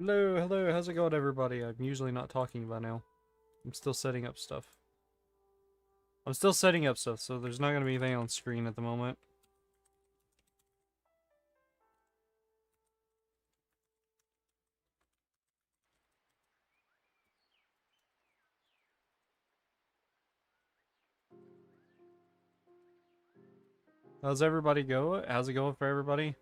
Hello, how's it going, everybody? I'm usually not talking by now. I'm still setting up stuff. So there's not gonna be anything on screen at the moment. How's everybody go? How's it going for everybody?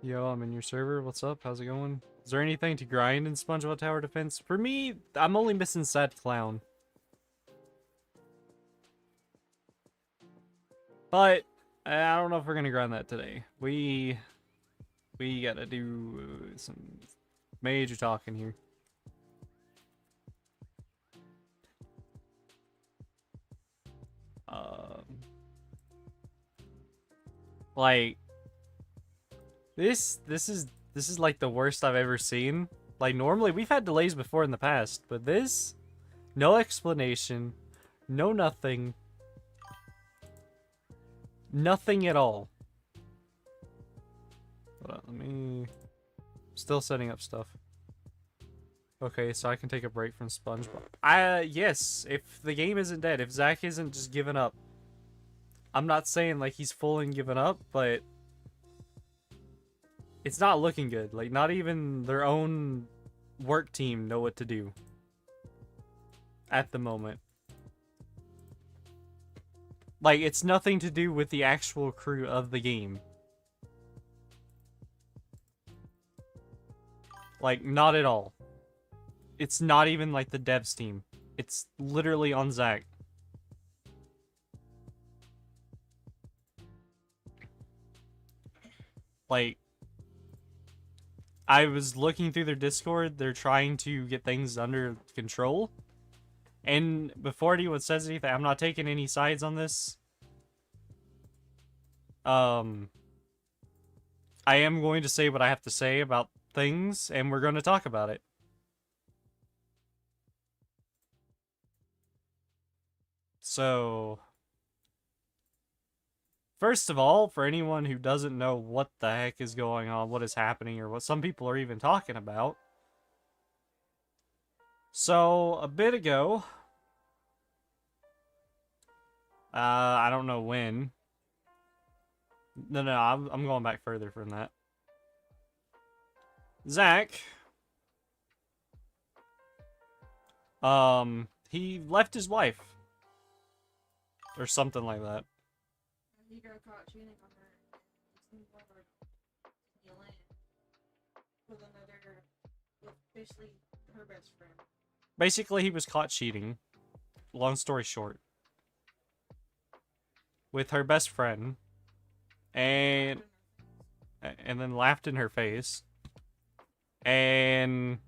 Yo, I'm in your server. What's up? How's it going? Is there anything to grind in Spongebob Tower Defense? For me, I'm only missing Sad Clown. But I don't know if we're gonna grind that today. We gotta do some major talking here. Like this is like the worst I've ever seen. Like normally we've had delays before in the past, but this, no explanation, no nothing. Nothing at all. Hold on, let me... Still setting up stuff. Okay, so I can take a break from SpongeBob. Yes, if the game isn't dead, if Zach isn't just giving up. I'm not saying like he's full and giving up, but it's not looking good. Like not even their own work team know what to do at the moment. Like it's nothing to do with the actual crew of the game. Like not at all. It's not even like the devs team. It's literally on Zach. Like, I was looking through their Discord. They're trying to get things under control. And before anyone says anything, I'm not taking any sides on this. I am going to say what I have to say about things, and we're going to talk about it. So, first of all, for anyone who doesn't know what the heck is going on, what is happening, or what some people are even talking about. So, a bit ago, I don't know when. No, I'm going back further from that. Zach, he left his wife. Or something like that. He got caught cheating on her. With another, with basically her best friend. Basically, he was caught cheating. Long story short. With her best friend. And then laughed in her face. And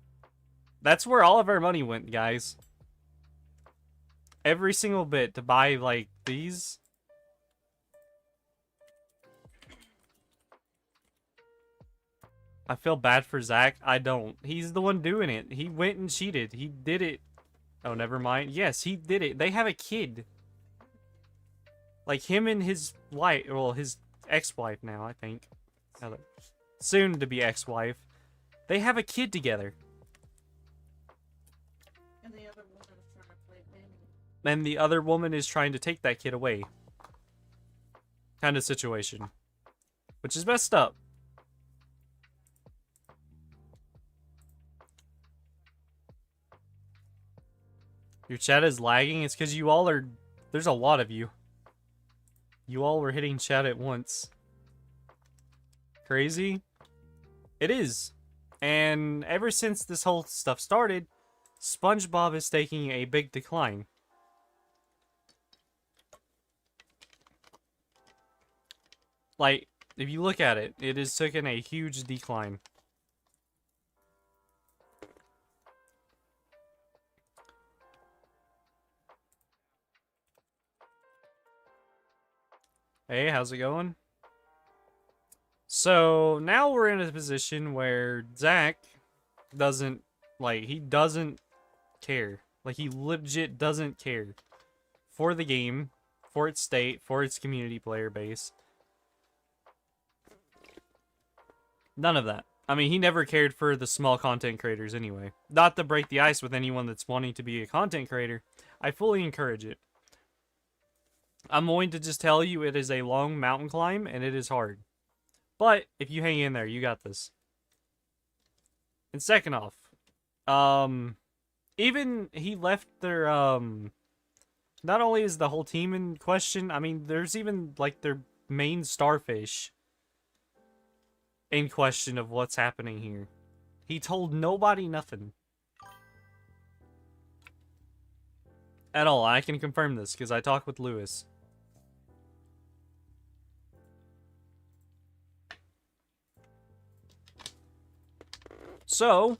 that's where all of our money went, guys. Every single bit to buy, like, these. I feel bad for Zach. I don't. He's the one doing it. He went and cheated. He did it. Oh, never mind. Yes, he did it. They have a kid. Like, him and his wife. Well, his ex-wife now, I think. Soon to be ex-wife. They have a kid together. And the other woman is trying to play baby. And the other woman is trying to take that kid away. Kind of situation. Which is messed up. Your chat is lagging? It's because you all are... There's a lot of you. You all were hitting chat at once. Crazy? It is. And ever since this whole stuff started, SpongeBob is taking a big decline. Like, if you look at it, it has taken a huge decline. Hey, how's it going? So, now we're in a position where Zach doesn't Like, he doesn't care. Like, he legit doesn't care. For the game, for its state, for its community player base. None of that. I mean, he never cared for the small content creators anyway. Not to break the ice with anyone that's wanting to be a content creator. I fully encourage it. I'm going to just tell you it is a long mountain climb and it is hard. But if you hang in there, you got this. And second off, even he left their, not only is the whole team in question, I mean, there's even, like, their main starfish in question of what's happening here. He told nobody nothing. At all. I can confirm this, because I talked with Lewis. So,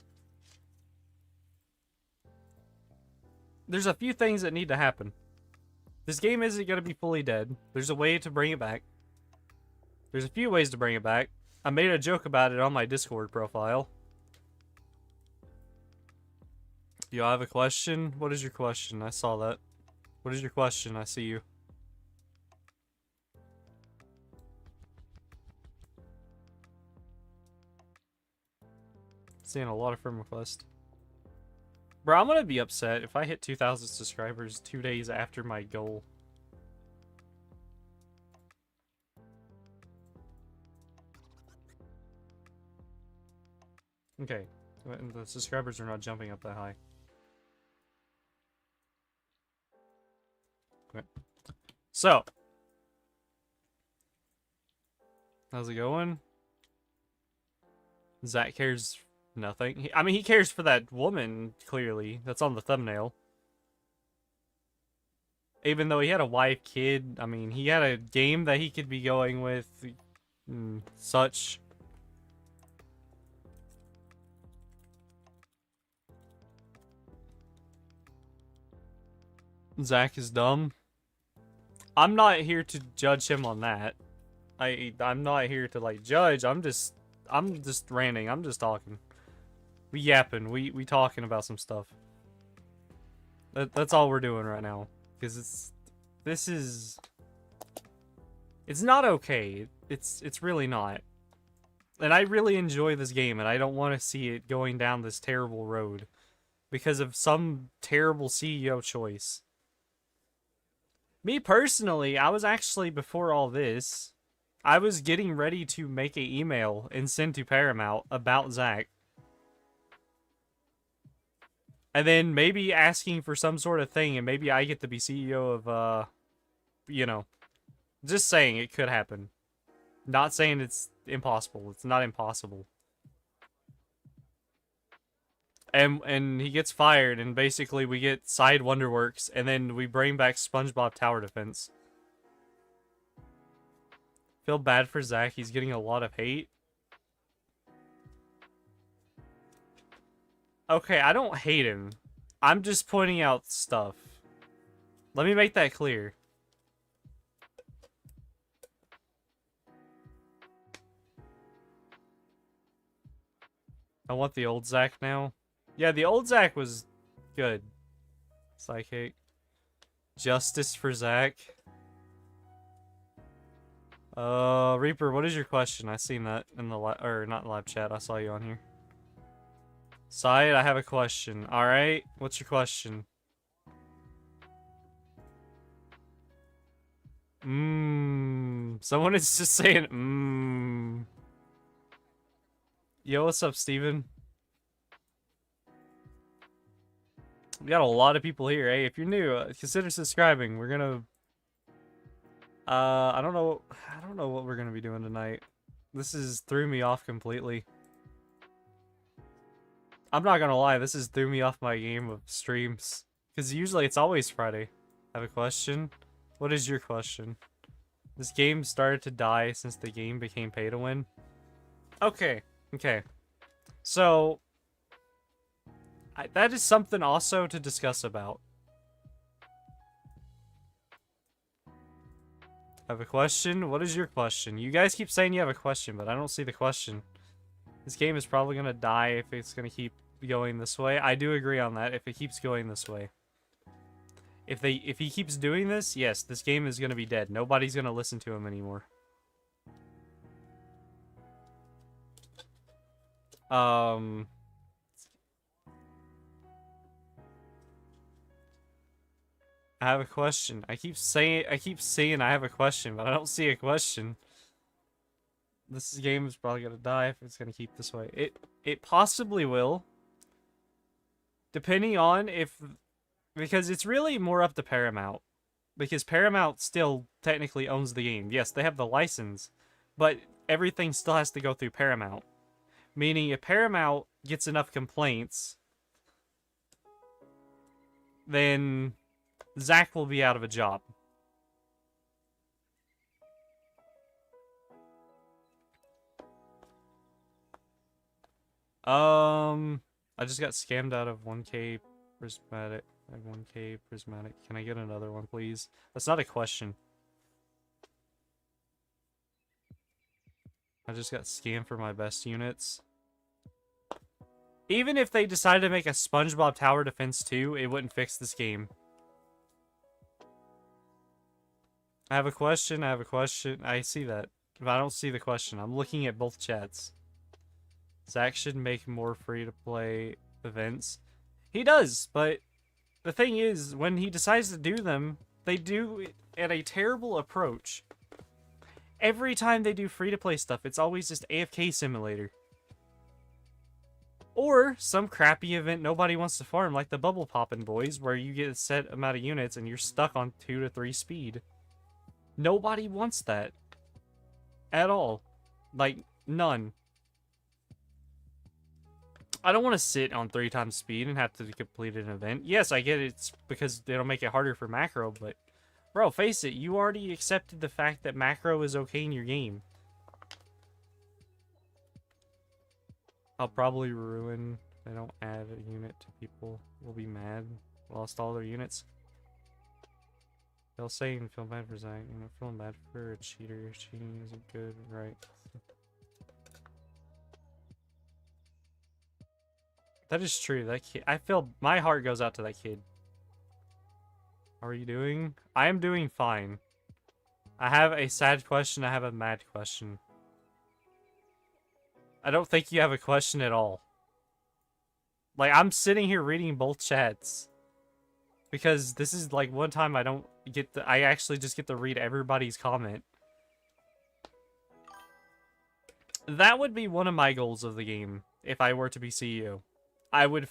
there's a few things that need to happen. This game isn't going to be fully dead. There's a way to bring it back. There's a few ways to bring it back. I made a joke about it on my Discord profile. Yo, I have a question. What is your question? I saw that. What is your question? I see you. Seeing a lot of friend requests. Bro, I'm gonna be upset if I hit 2,000 subscribers 2 days after my goal. Okay, the subscribers are not jumping up that high. Okay. So, how's it going? Zach cares nothing. I mean, he cares for that woman, clearly. That's on the thumbnail. Even though he had a wife, kid, I mean, he had a game that he could be going with, such. Zach is dumb. I'm not here to judge him on that. I'm not here to, like, judge. I'm just ranting. I'm just talking. We yapping. We talking about some stuff. That's all we're doing right now. Because it's not okay. It's really not. And I really enjoy this game, and I don't want to see it going down this terrible road because of some terrible CEO choice. Me personally, I was actually, before all this, I was getting ready to make an email and send to Paramount about Zach. And then maybe asking for some sort of thing, and maybe I get to be CEO of, you know. Just saying it could happen. Not saying it's impossible. It's not impossible. And he gets fired, and basically we get Side Wonderworks, and then we bring back Spongebob Tower Defense. Feel bad for Zach. He's getting a lot of hate. Okay, I don't hate him. I'm just pointing out stuff. Let me make that clear. I want the old Zach now. Yeah, the old Zach was good. Psychic. Justice for Zach. Reaper, what is your question? I seen that in the not live chat. I saw you on here. Side, I have a question. Alright, what's your question? Someone is just saying, Yo, what's up, Steven? We got a lot of people here. Hey, if you're new, consider subscribing. We're gonna... I don't know what we're gonna be doing tonight. This threw me off completely. I'm not gonna lie, this threw me off my game of streams. Because usually it's always Friday. I have a question. What is your question? This game started to die since the game became pay to win. Okay. So, that is something also to discuss about. I have a question. What is your question? You guys keep saying you have a question, but I don't see the question. This game is probably gonna die if it's gonna keep going this way. I do agree on that. If it keeps going this way. If he keeps doing this, yes, this game is gonna be dead. Nobody's gonna listen to him anymore. I have a question. I keep saying I have a question, but I don't see a question. This game is probably gonna die if it's gonna keep this way. It possibly will. Depending on because it's really more up to Paramount. Because Paramount still technically owns the game. Yes, they have the license, but everything still has to go through Paramount. Meaning if Paramount gets enough complaints, then Zach will be out of a job. I just got scammed out of 1K prismatic. I have 1K prismatic. Can I get another one, please? That's not a question. I just got scammed for my best units. Even if they decided to make a Spongebob Tower Defense 2, it wouldn't fix this game. I have a question. I see that. But I don't see the question. I'm looking at both chats. Zach should make more free-to-play events. He does, but the thing is, when he decides to do them, they do it at a terrible approach. Every time they do free-to-play stuff, it's always just AFK Simulator. Or some crappy event nobody wants to farm, like the Bubble Poppin' Boys, where you get a set amount of units and you're stuck on 2 to 3 speed. Nobody wants that. At all. Like, none. I don't want to sit on 3 times speed and have to complete an event. Yes, I get it, it's because it'll make it harder for macro, but... Bro, face it, you already accepted the fact that macro is okay in your game. I'll probably ruin if I don't add a unit to people. Will be mad. Lost all their units. They'll say and feel bad for Zach. You know, feeling bad for a cheater. Cheating isn't good, right? That is true. That kid, I feel my heart goes out to that kid. How are you doing? I am doing fine. I have a sad question. I have a mad question. I don't think you have a question at all. Like, I'm sitting here reading both chats. Because this is like one time I don't get I actually just get to read everybody's comment. That would be one of my goals of the game if I were to be CEO. I would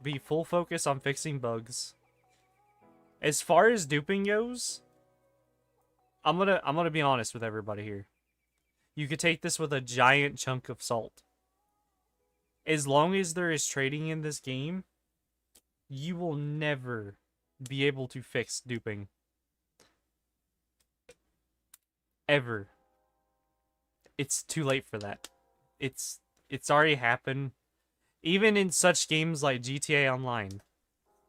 be full focus on fixing bugs. As far as duping goes, I'm gonna be honest with everybody here. You could take this with a giant chunk of salt. As long as there is trading in this game, you will never be able to fix duping. Ever. It's too late for that. It's already happened. Even in such games like GTA Online,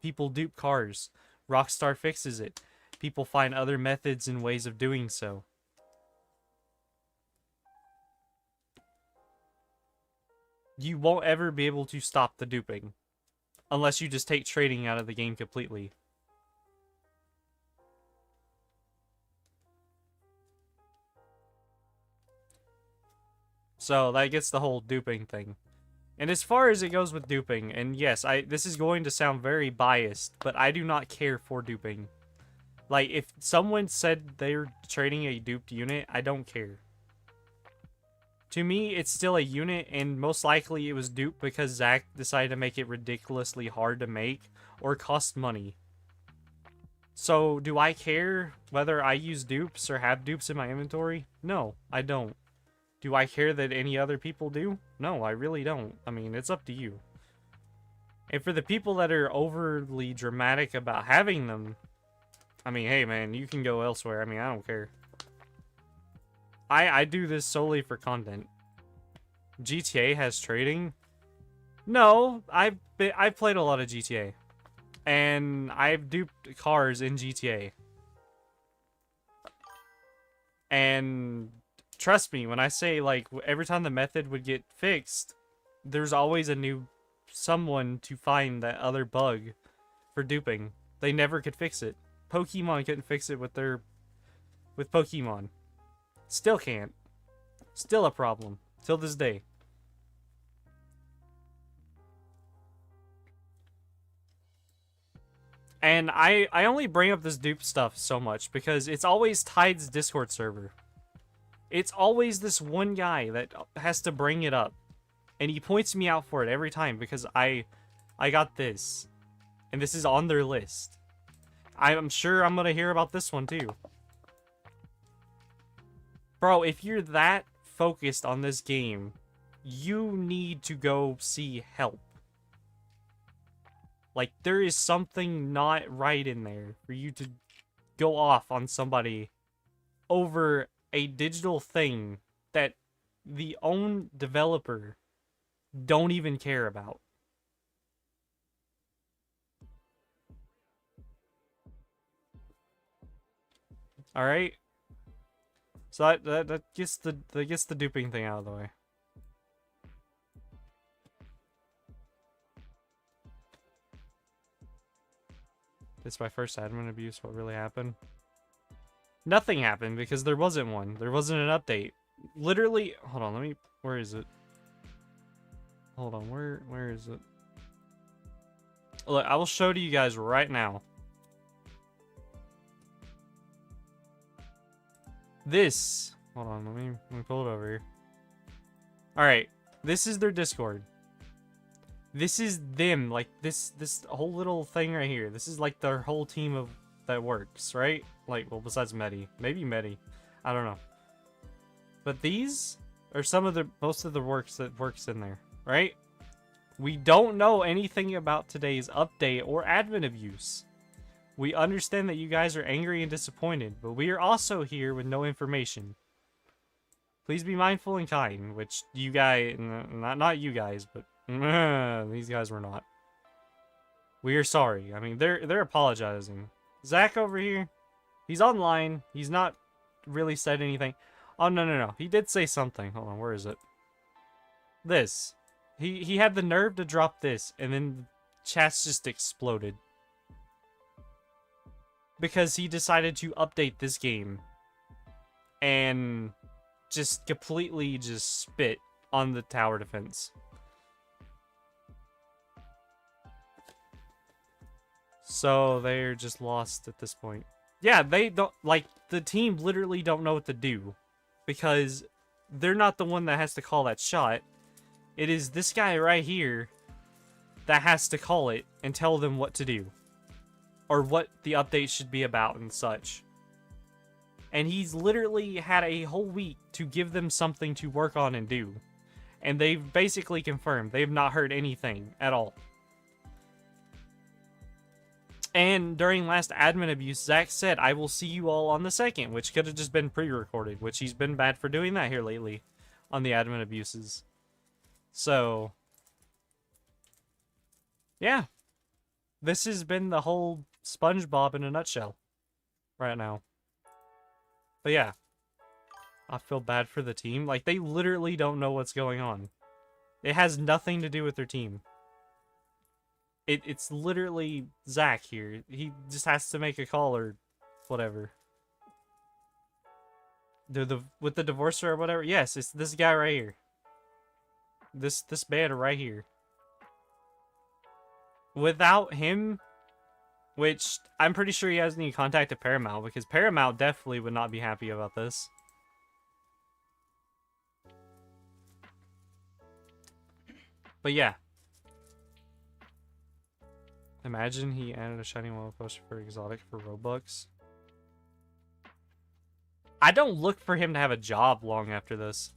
people dupe cars. Rockstar fixes it. People find other methods and ways of doing so. You won't ever be able to stop the duping. Unless you just take trading out of the game completely. So that gets the whole duping thing. And as far as it goes with duping, and yes, this is going to sound very biased, but I do not care for duping. Like, if someone said they're trading a duped unit, I don't care. To me, it's still a unit, and most likely it was duped because Zach decided to make it ridiculously hard to make, or cost money. So, do I care whether I use dupes or have dupes in my inventory? No, I don't. Do I care that any other people do? No, I really don't. I mean, it's up to you. And for the people that are overly dramatic about having them, I mean, hey man, you can go elsewhere. I mean, I don't care. I do this solely for content. GTA has trading? No, I've played a lot of GTA. And I've duped cars in GTA. And trust me, when I say, like, every time the method would get fixed, there's always a new someone to find that other bug for duping. They never could fix it. Pokemon couldn't fix it with Pokemon. Still can't. Still a problem till this day. And I only bring up this dupe stuff so much because it's always Tide's Discord server. It's always this one guy that has to bring it up. And he points me out for it every time because I got this. And this is on their list. I'm sure I'm gonna hear about this one too. Bro, if you're that focused on this game, you need to go see help. Like, there is something not right in there for you to go off on somebody over a digital thing that the own developer don't even care about. All right. So that gets the duping thing out of the way. This is my first admin abuse. What really happened? Nothing happened because there wasn't one. There wasn't an update. Literally, hold on. Let me. Where is it? Hold on. Where is it? Look, I will show to you guys right now. This. Hold on. Let me pull it over here. All right. This is their Discord. This is them, like this whole little thing right here. This is like their whole team of that works, right? Like, well, besides Medi, maybe Medi, I don't know. But these are some of the most of the works that works in there, right? We don't know anything about today's update or admin abuse. We understand that you guys are angry and disappointed, but we are also here with no information. Please be mindful and kind, which you guys, not you guys, but these guys were not. We are sorry. I mean, they're apologizing. Zach over here, he's online. He's not really said anything. Oh, no. He did say something. Hold on, where is it? This. He had the nerve to drop this, and then chats just exploded. Because he decided to update this game. And just completely just spit on the tower defense. So they're just lost at this point. Yeah, they don't, like, the team literally don't know what to do. Because they're not the one that has to call that shot. It is this guy right here that has to call it and tell them what to do. Or what the update should be about and such. And he's literally had a whole week to give them something to work on and do. And they've basically confirmed they've not heard anything at all. And during last admin abuse, Zach said, I will see you all on the 2nd, which could have just been pre-recorded, which he's been bad for doing that here lately on the admin abuses. So, yeah. This has been the whole Spongebob in a nutshell right now. But yeah, I feel bad for the team. Like, they literally don't know what's going on. It has nothing to do with their team. It's literally Zach here. He just has to make a call or whatever. With the divorcer or whatever. Yes, it's this guy right here. This man right here. Without him, which I'm pretty sure he hasn't even contacted Paramount, because Paramount definitely would not be happy about this. But yeah. Imagine he added a shiny wall poster for exotic for Robux. I don't look for him to have a job long after this.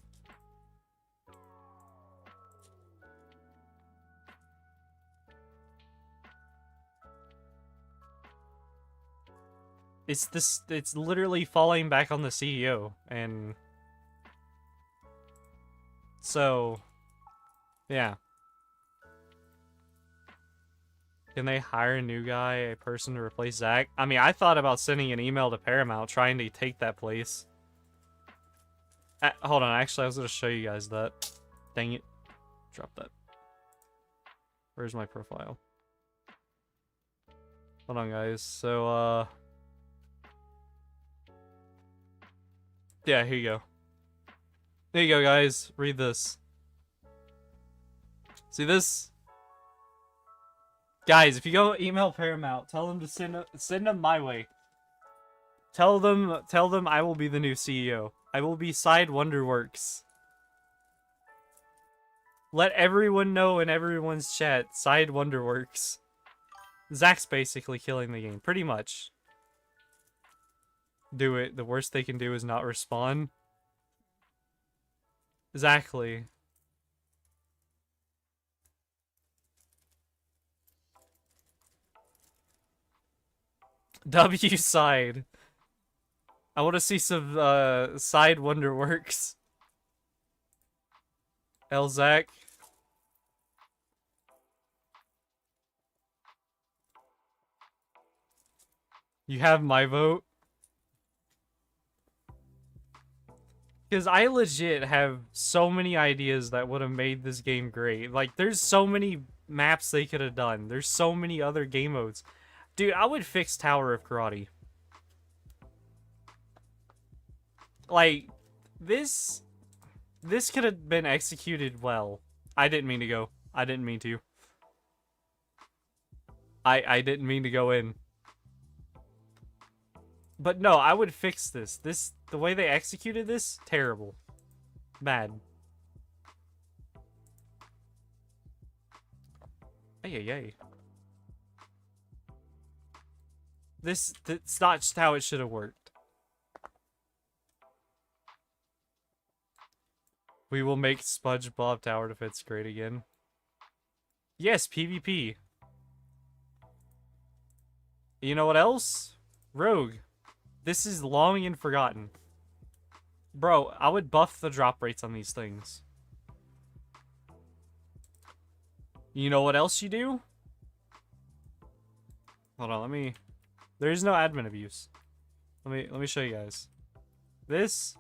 It's literally falling back on the CEO, and so yeah. Can they hire a new guy, a person to replace Zach? I mean, I thought about sending an email to Paramount trying to take that place. Hold on, actually, I was going to show you guys that. Dang it. Drop that. Where's my profile? Hold on, guys. So, yeah, here you go. There you go, guys. Read this. See this? Guys, if you go email Paramount, tell them to send them my way. Tell them I will be the new CEO. I will be Side Wonderworks. Let everyone know in everyone's chat, Side Wonderworks. Zach's basically killing the game, pretty much. Do it. The worst they can do is not respond. Exactly. W side. I want to see some Side Wonderworks. L Zach. You have my vote. Because I legit have so many ideas that would have made this game great. Like, there's so many maps they could have done. There's so many other game modes. Dude, I would fix Tower of Karate. Like, this could have been executed well. I didn't mean to go. I didn't mean to. I didn't mean to go in. But no, I would fix this. The way they executed this, terrible. Bad. Ay. That's not just how it should have worked. We will make Spongebob Tower Defense great again. Yes, PvP. You know what else? Rogue. This is long and forgotten. Bro, I would buff the drop rates on these things. You know what else you do? Hold on, let me... There's no admin abuse. Let me show you guys. This,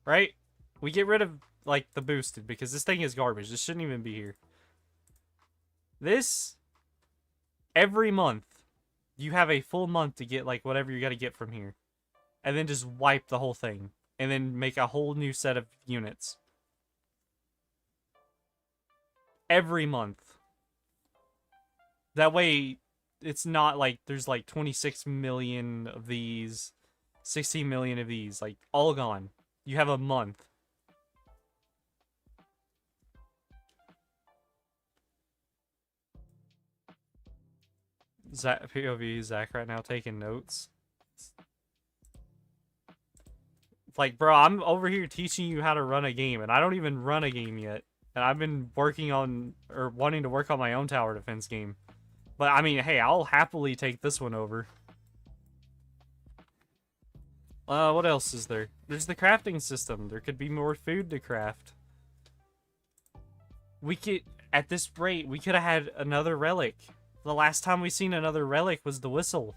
right? We get rid of, like, the boosted, because this thing is garbage. This shouldn't even be here. This, every month, you have a full month to get, like, whatever you gotta get from here. And then just wipe the whole thing. And then make a whole new set of units. Every month. That way, it's not like there's like 26 million of these, 16 million of these, like, all gone. You have a month. Zach, POV Zach right now taking notes. Like, bro, I'm over here teaching you how to run a game, and I don't even run a game yet. And I've been working on, or wanting to work on my own tower defense game. But, I mean, hey, I'll happily take this one over. What else is there? There's the crafting system. There could be more food to craft. We could, at this rate, we could have had another relic. The last time we seen another relic was the whistle.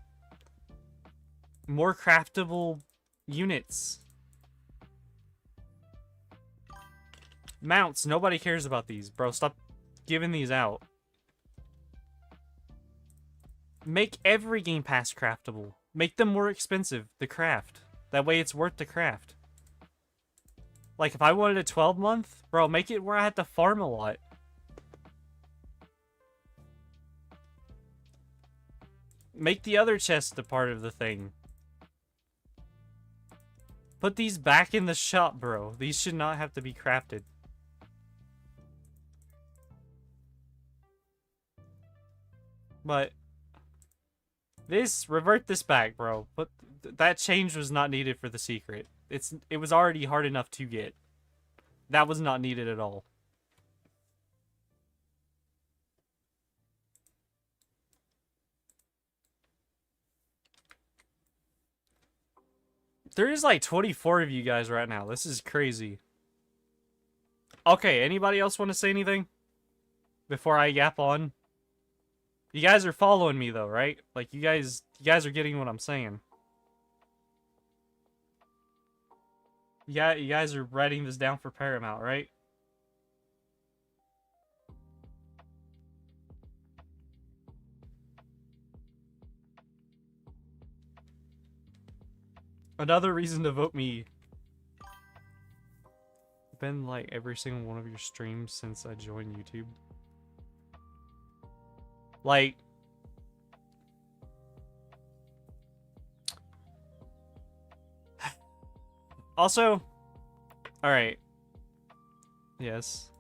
More craftable units. Mounts. Nobody cares about these. Bro, stop giving these out. Make every Game Pass craftable. Make them more expensive to craft. That way it's worth to craft. Like, if I wanted a 12-month, bro, make it where I had to farm a lot. Make the other chest a part of the thing. Put these back in the shop, bro. These should not have to be crafted. But revert this back, bro. But that change was not needed for the secret. It was already hard enough to get. That was not needed at all. There is like 24 of you guys right now. This is crazy. Okay, anybody else want to say anything before I yap on? You guys are following me though, right? Like you guys are getting what I'm saying. Yeah, you guys are writing this down for Paramount, right? Another reason to vote me. Been like every single one of your streams since I joined YouTube. Like, also, all right. Yes.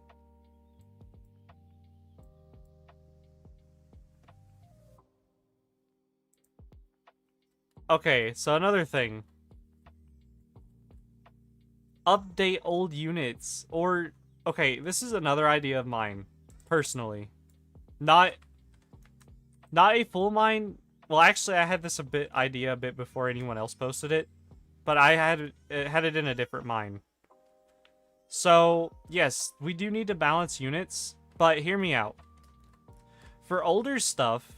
Okay, so another thing. Update old units, or okay, this is another idea of mine, personally. Not a full mine. Well, actually, I had this idea a bit before anyone else posted it, but I had it in a different mine. So yes, we do need to balance units, but hear me out. For older stuff,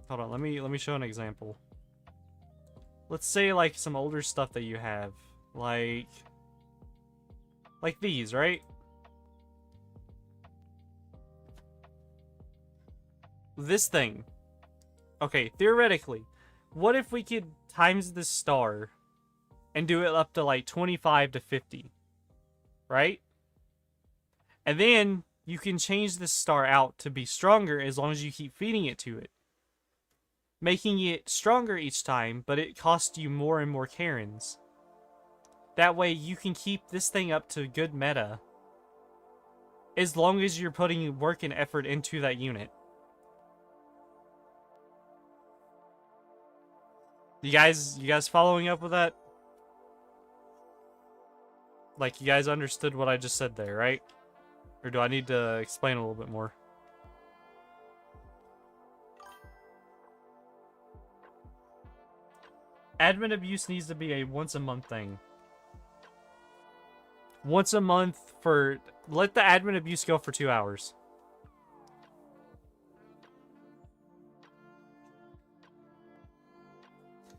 hold on, let me show an example. Let's say like some older stuff that you have, like these, right? This thing. Okay, theoretically, what if we could times this star and do it up to like 25 to 50, right? And then you can change this star out to be stronger as long as you keep feeding it to it, making it stronger each time, but it costs you more and more Karens. That way you can keep this thing up to good meta as long as you're putting work and effort into that unit. You guys following up with that? Like, you guys understood what I just said there, right? Or do I need to explain a little bit more? Admin abuse needs to be a once a month thing. Once a month for... Let the admin abuse go for 2 hours.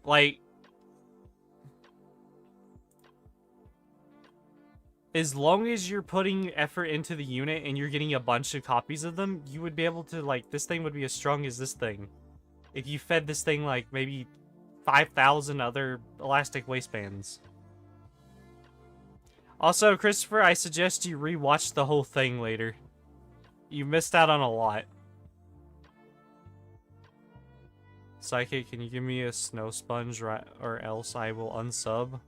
Like... As long as you're putting effort into the unit and you're getting a bunch of copies of them, you would be able to, like, this thing would be as strong as this thing. If you fed this thing, like, maybe 5,000 other elastic waistbands. Also, Christopher, I suggest you rewatch the whole thing later. You missed out on a lot. Psychic, can you give me a snow sponge or else I will unsub?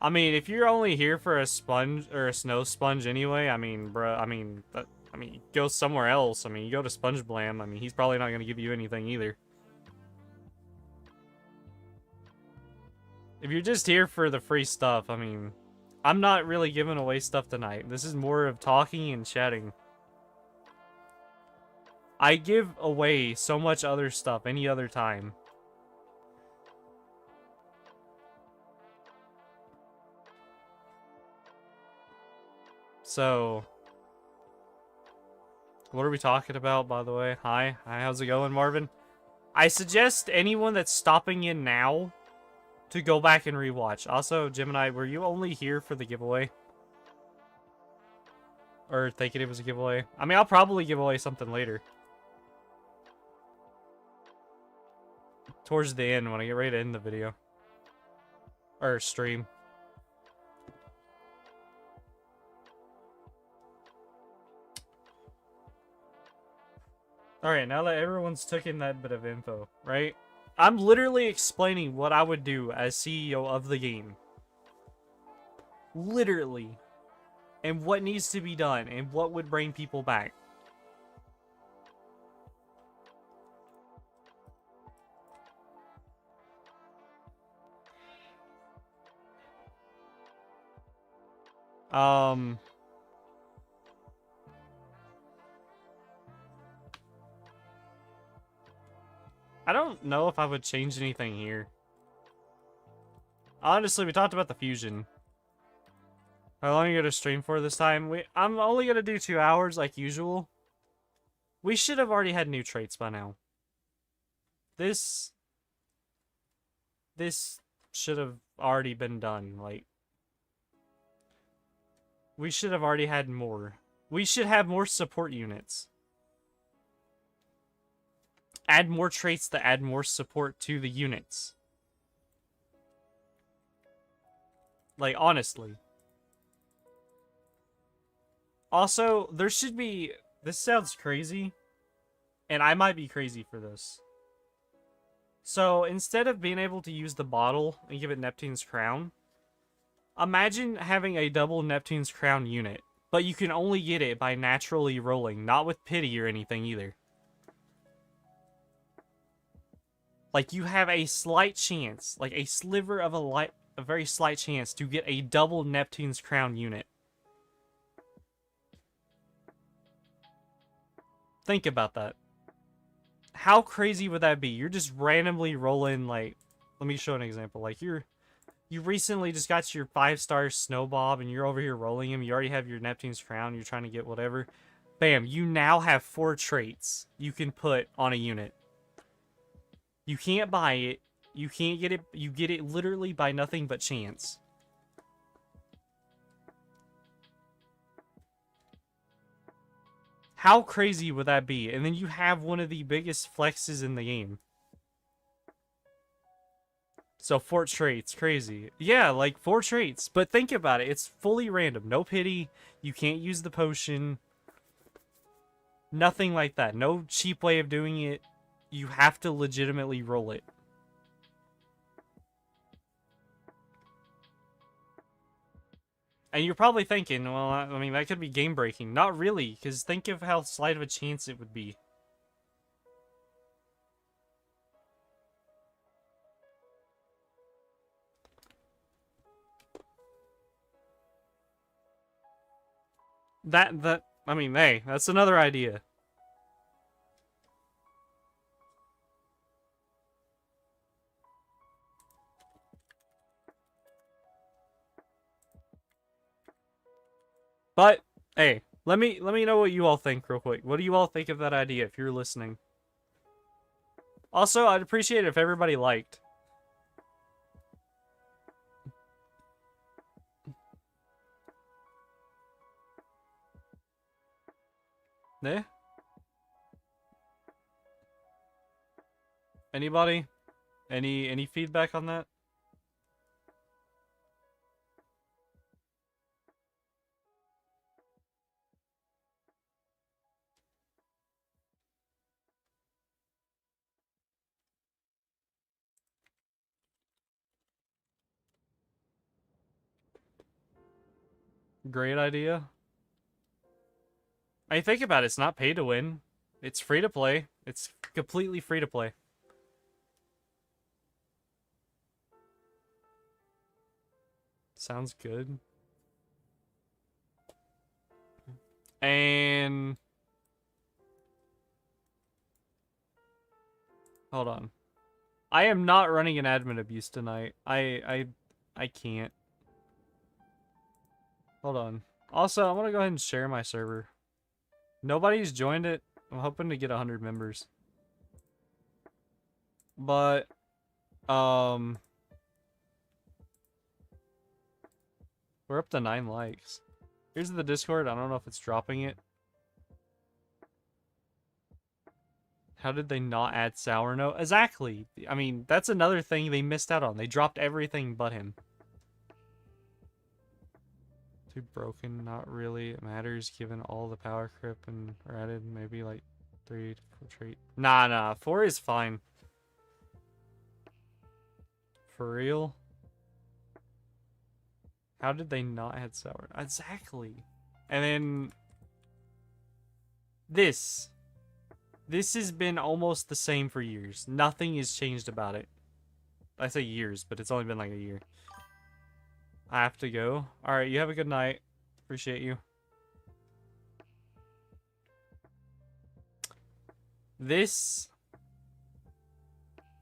I mean, if you're only here for a sponge or a snow sponge anyway, I mean, bruh, I mean, go somewhere else. I mean, you go to Spongeblam. I mean, he's probably not going to give you anything either. If you're just here for the free stuff, I mean, I'm not really giving away stuff tonight. This is more of talking and chatting. I give away so much other stuff any other time. So, what are we talking about, by the way? Hi, how's it going, Marvin? I suggest anyone that's stopping in now to go back and rewatch. Also, Gemini, were you only here for the giveaway? Or thinking it was a giveaway? I mean, I'll probably give away something later. Towards the end, when I get ready to end the video. Or stream. Alright, now that everyone's taken that bit of info, right? I'm literally explaining what I would do as CEO of the game. Literally. And what needs to be done, and what would bring people back. I don't know if I would change anything here. Honestly, we talked about the fusion. How long are you going to stream for this time? I'm only going to do 2 hours like usual. We should have already had new traits by now. This should have already been done. Like, we should have already had more. We should have more support units. Add more traits to add more support to the units. Like, honestly. Also, there should be... This sounds crazy. And I might be crazy for this. So, instead of being able to use the bottle and give it Neptune's crown, imagine having a double Neptune's crown unit. But you can only get it by naturally rolling, not with pity or anything either. Like, you have a slight chance, like a sliver of a very slight chance to get a double Neptune's crown unit. Think about that. How crazy would that be? You're just randomly rolling, like, let me show an example. Like, you recently just got your 5-star Snowbob and you're over here rolling him. You already have your Neptune's crown. You're trying to get whatever. Bam, you now have 4 traits you can put on a unit. You can't buy it. You can't get it. You get it literally by nothing but chance. How crazy would that be? And then you have one of the biggest flexes in the game. So 4 traits, crazy. Yeah, like 4 traits. But think about it. It's fully random. No pity. You can't use the potion. Nothing like that. No cheap way of doing it. You have to legitimately roll it. And you're probably thinking, well, I mean, that could be game breaking. Not really, because think of how slight of a chance it would be. I mean, hey, that's another idea. But hey, let me know what you all think real quick. What do you all think of that idea if you're listening? Also, I'd appreciate it if everybody liked. Eh? Anybody? Any feedback on that? Great idea. I think about it, it's not pay to win. It's free to play. It's completely free to play. Sounds good. And hold on. I am not running an admin abuse tonight. I can't. Hold on. Also, I'm gonna go ahead and share my server. Nobody's joined it. I'm hoping to get 100 members. But, we're up to 9 likes. Here's the Discord. I don't know if it's dropping it. How did they not add Sour Note? Exactly. I mean, that's another thing they missed out on. They dropped everything but him. Too broken, not really. It matters given all the power creep and are added. Maybe like 3 to 4 trait. Nah. 4 is fine. For real? How did they not add Sour? Exactly. And then this has been almost the same for years. Nothing has changed about it. I say years, but it's only been like a year. I have to go. Alright, you have a good night. Appreciate you. This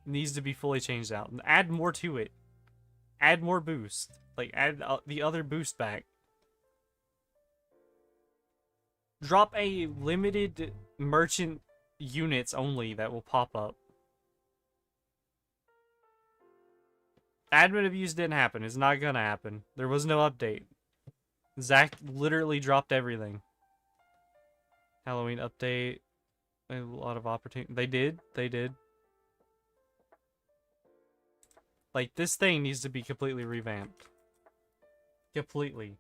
needs to be fully changed out. Add more to it. Add more boost. Like, add the other boost back. Drop a limited merchant units only that will pop up. Admin abuse didn't happen. It's not gonna happen. There was no update. Zach literally dropped everything. Halloween update. A lot of opportunity. They did. Like, this thing needs to be completely revamped. Completely.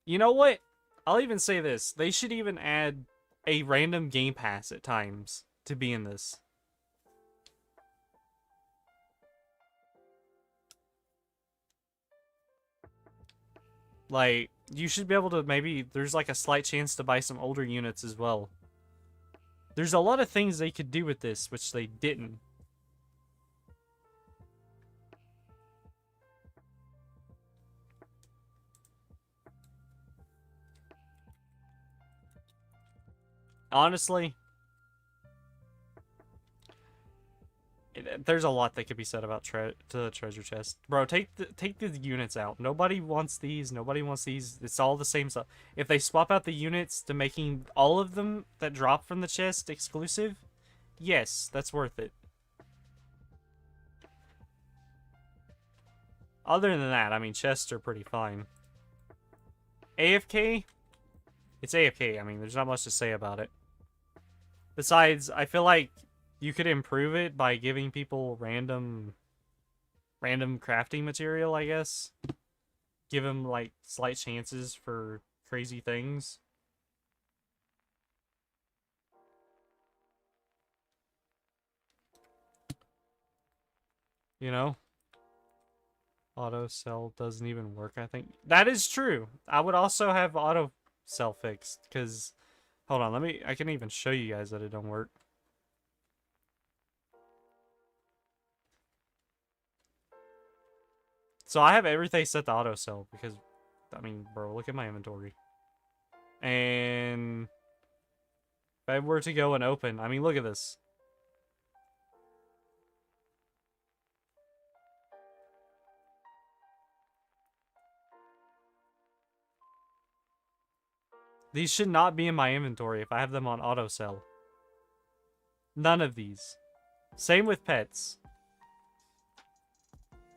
You know what? I'll even say this. They should even add a random game pass at times to be in this. Like, you should be able to maybe... There's like a slight chance to buy some older units as well. There's a lot of things they could do with this, which they didn't. Honestly, there's a lot that could be said about the treasure chest. Bro, take the units out. Nobody wants these. Nobody wants these. It's all the same stuff. If they swap out the units to making all of them that drop from the chest exclusive, yes, that's worth it. Other than that, I mean, chests are pretty fine. AFK? It's AFK. I mean, there's not much to say about it. Besides, I feel like you could improve it by giving people random crafting material, I guess. Give them, like, slight chances for crazy things. You know? Auto sell doesn't even work, I think. That is true. I would also have auto sell fixed, because... Hold on, I can even show you guys that it don't work. So I have everything set to auto sell because, I mean, bro, look at my inventory. And if I were to go and open, I mean, look at this. These should not be in my inventory if I have them on auto sell. None of these. Same with pets.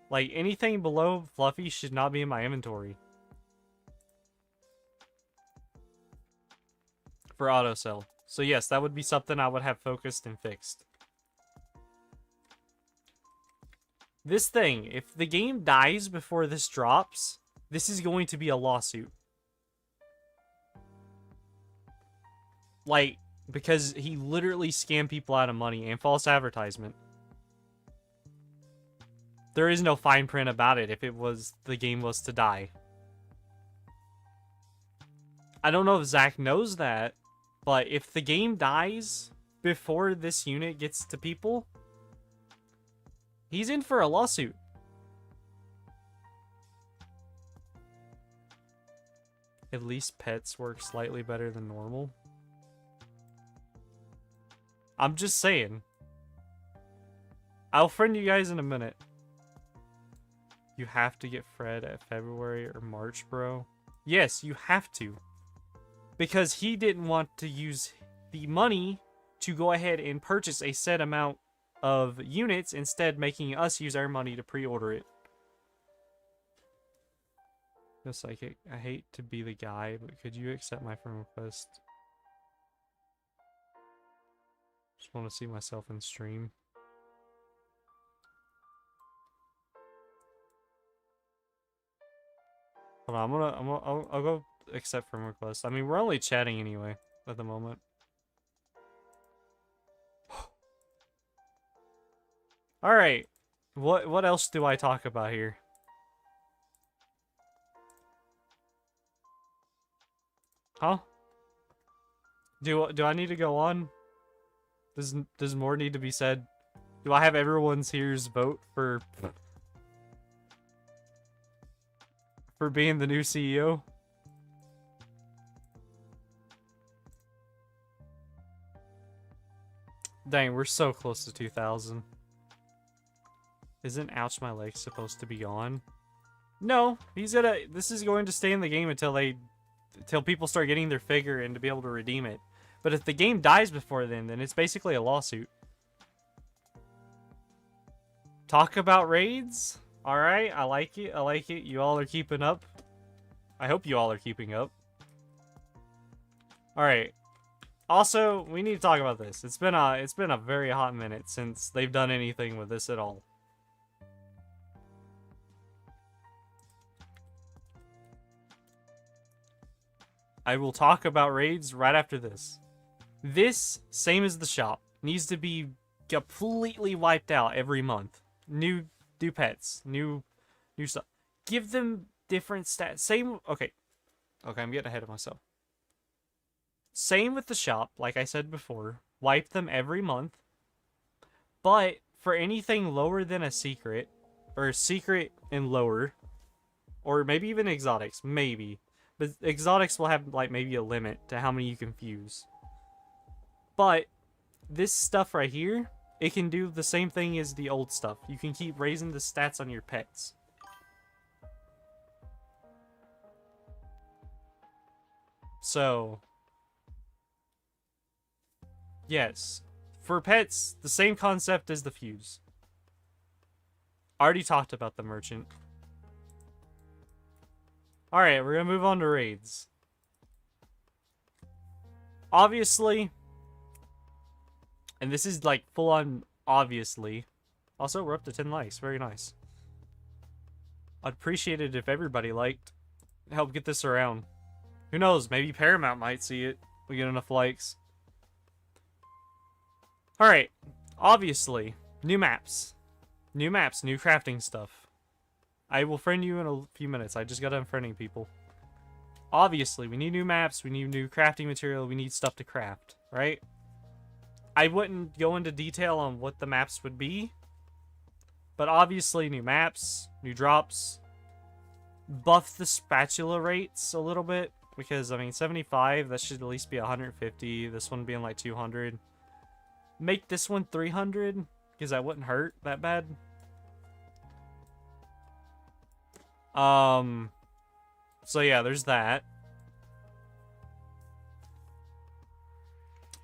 Like, anything below Fluffy should not be in my inventory. For auto sell. So yes, that would be something I would have focused and fixed. This thing, if the game dies before this drops, this is going to be a lawsuit. Like, because he literally scammed people out of money and false advertisement. There is no fine print about it if the game was to die. I don't know if Zach knows that, but if the game dies before this unit gets to people, he's in for a lawsuit. At least pets work slightly better than normal. I'm just saying. I'll friend you guys in a minute. You have to get Fred at February or March, bro. Yes, you have to. Because he didn't want to use the money to go ahead and purchase a set amount of units, instead making us use our money to pre-order it. No psychic. I hate to be the guy, but could you accept my friend request? Just want to see myself in stream. Hold on, I'll go accept friend request. I mean, we're only chatting anyway at the moment. All right, what else do I talk about here? Huh? Do I need to go on? Does more need to be said? Do I have everyone's here's vote for being the new CEO? Dang, we're so close to 2,000. Isn't Ouch My Leg supposed to be gone? No, this is going to stay in the game until people start getting their figure and to be able to redeem it. But if the game dies before then it's basically a lawsuit. Talk about raids? Alright, I like it. I like it. You all are keeping up. I hope you all are keeping up. Alright. Also, we need to talk about this. It's been a very hot minute since they've done anything with this at all. I will talk about raids right after this. This, same as the shop, needs to be completely wiped out every month. New pets, new stuff. Give them different stats. Same, okay, I'm getting ahead of myself. Same with the shop, like I said before. Wipe them every month. But for anything lower than a secret, or secret and lower, or maybe even exotics, maybe. But exotics will have, like, maybe a limit to how many you can fuse. But this stuff right here, it can do the same thing as the old stuff. You can keep raising the stats on your pets. So, yes. For pets, the same concept as the fuse. Already talked about the merchant. Alright, we're gonna move on to raids. Obviously, and this is like full on obviously. Also, we're up to 10 likes. Very nice. I'd appreciate it if everybody liked. Help get this around. Who knows? Maybe Paramount might see it. We get enough likes. Alright. Obviously, new maps. New maps, new crafting stuff. I will friend you in a few minutes. I just got done friending people. Obviously, we need new maps. We need new crafting material. We need stuff to craft, right? I wouldn't go into detail on what the maps would be. But obviously, new maps, new drops. Buff the spatula rates a little bit. Because, I mean, 75, that should at least be 150. This one being like 200. Make this one 300. Because that wouldn't hurt that bad. So yeah, there's that.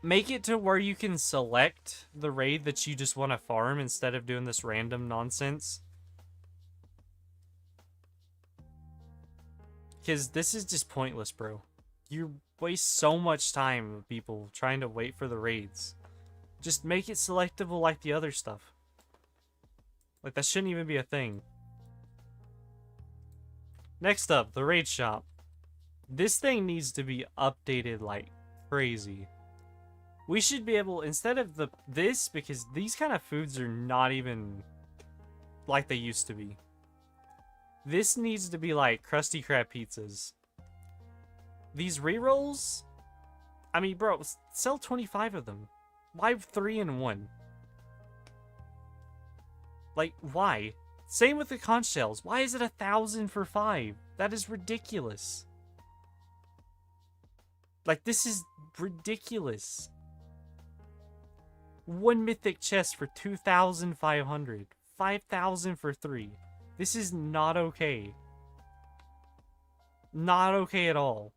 Make it to where you can select the raid that you just want to farm instead of doing this random nonsense. Because this is just pointless, bro. You waste so much time with people trying to wait for the raids. Just make it selectable like the other stuff. Like, that shouldn't even be a thing. Next up, the raid shop. This thing needs to be updated like crazy. We should be able, instead of this, because these kind of foods are not even like they used to be. This needs to be like Krusty Krab pizzas. These rerolls? I mean, bro, sell 25 of them. Why 3 in 1? Like, why? Same with the conch shells. Why is it 1,000 for 5? That is ridiculous. Like, this is ridiculous. 1 mythic chest for 2,500. 5,000 for 3. This is not okay. Not okay at all.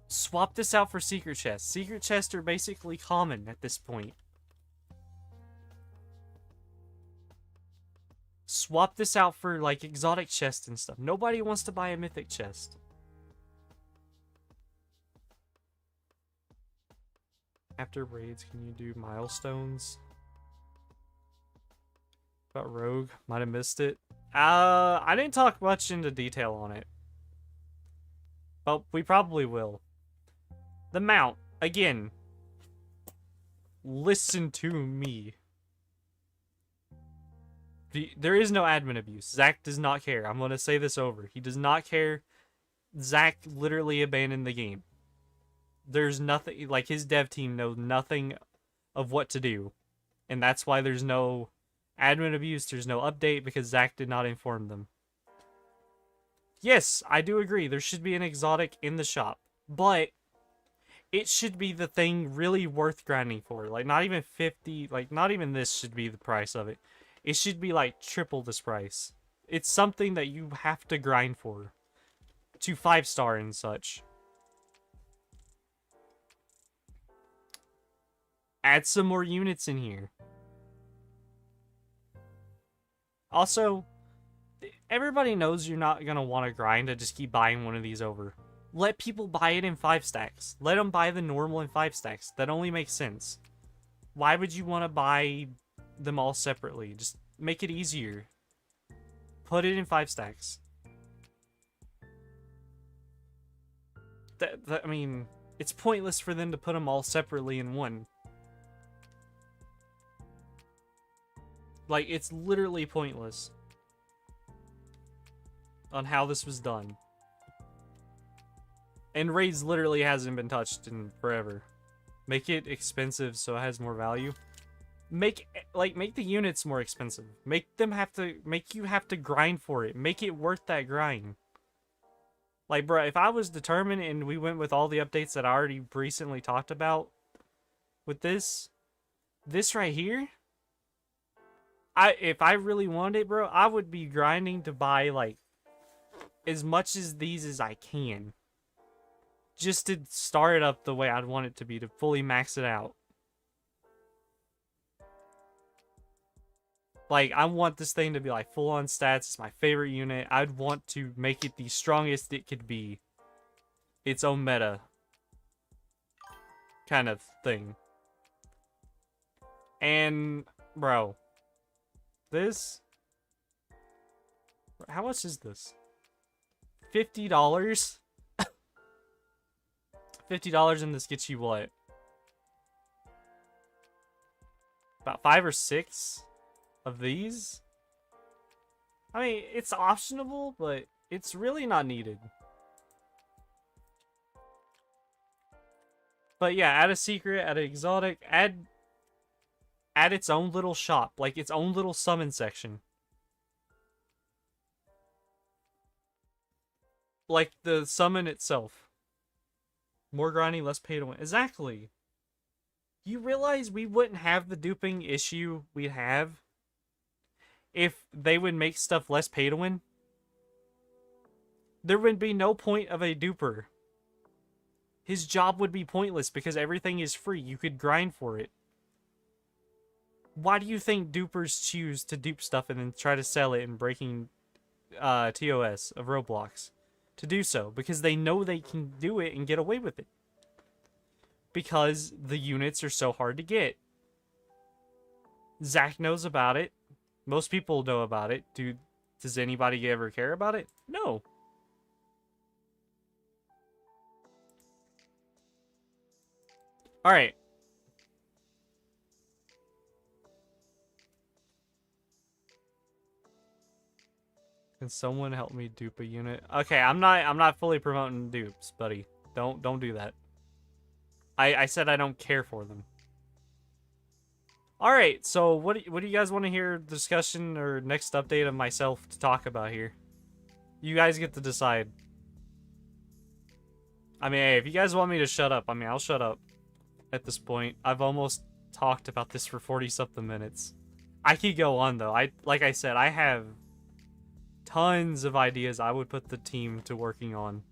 Swap this out for secret chests. Secret chests are basically common at this point. Swap this out for, like, exotic chests and stuff. Nobody wants to buy a mythic chest. After raids, can you do milestones? About Rogue? Might have missed it. I didn't talk much into detail on it. But we probably will. The mount. Again. Listen to me. There is no admin abuse. Zach does not care. I'm going to say this over. He does not care. Zach literally abandoned the game. There's nothing, like, his dev team knows nothing of what to do. And that's why there's no admin abuse. There's no update because Zach did not inform them. Yes, I do agree. There should be an exotic in the shop. But it should be the thing really worth grinding for. Like, not even 50, like, not even this should be the price of it. It should be, like, triple this price. It's something that you have to grind for. To 5-star and such. Add some more units in here. Also, everybody knows you're not going to want to grind to just keep buying one of these over. Let people buy it in 5 stacks. Let them buy the normal in 5 stacks. That only makes sense. Why would you want to buy them all separately? Just make it easier. Put it in 5 stacks. I mean, it's pointless for them to put them all separately in one. Like, it's literally pointless on how this was done. And raids literally hasn't been touched in forever. Make it expensive so it has more value. Make the units more expensive. Make you have to grind for it. Make it worth that grind. Like, bro, if I was determined and we went with all the updates that I already recently talked about with this right here, if I really wanted it, bro, I would be grinding to buy, like, as much as these as I can. Just to start it up the way I'd want it to be, to fully max it out. Like, I want this thing to be, like, full-on stats. It's my favorite unit. I'd want to make it the strongest it could be. Its own meta. Kind of thing. And, bro. This? How much is this? $50? $50 and this gets you what? About 5 or 6 of these? I mean, it's optionable, but it's really not needed. But yeah, add a secret, add an exotic, add its own little shop, like its own little summon section. Like the summon itself. More grinding, less pay to win. Exactly. You realize we wouldn't have the duping issue we have if they would make stuff less pay to win? There would be no point of a duper. His job would be pointless because everything is free. You could grind for it. Why do you think dupers choose to dupe stuff and then try to sell it in breaking TOS of Roblox? To do so, because they know they can do it and get away with it. Because the units are so hard to get. Zach knows about it. Most people know about it. Does anybody ever care about it? No. Alright. Can someone help me dupe a unit? Okay, I'm not fully promoting dupes, buddy. Don't do that. I said I don't care for them. Alright, so what do you guys want to hear discussion or next update of myself to talk about here? You guys get to decide. I mean, hey, if you guys want me to shut up, I mean, I'll shut up at this point. I've almost talked about this for 40-something minutes. I could go on, though. Like I said, I have tons of ideas I would put the team to working on.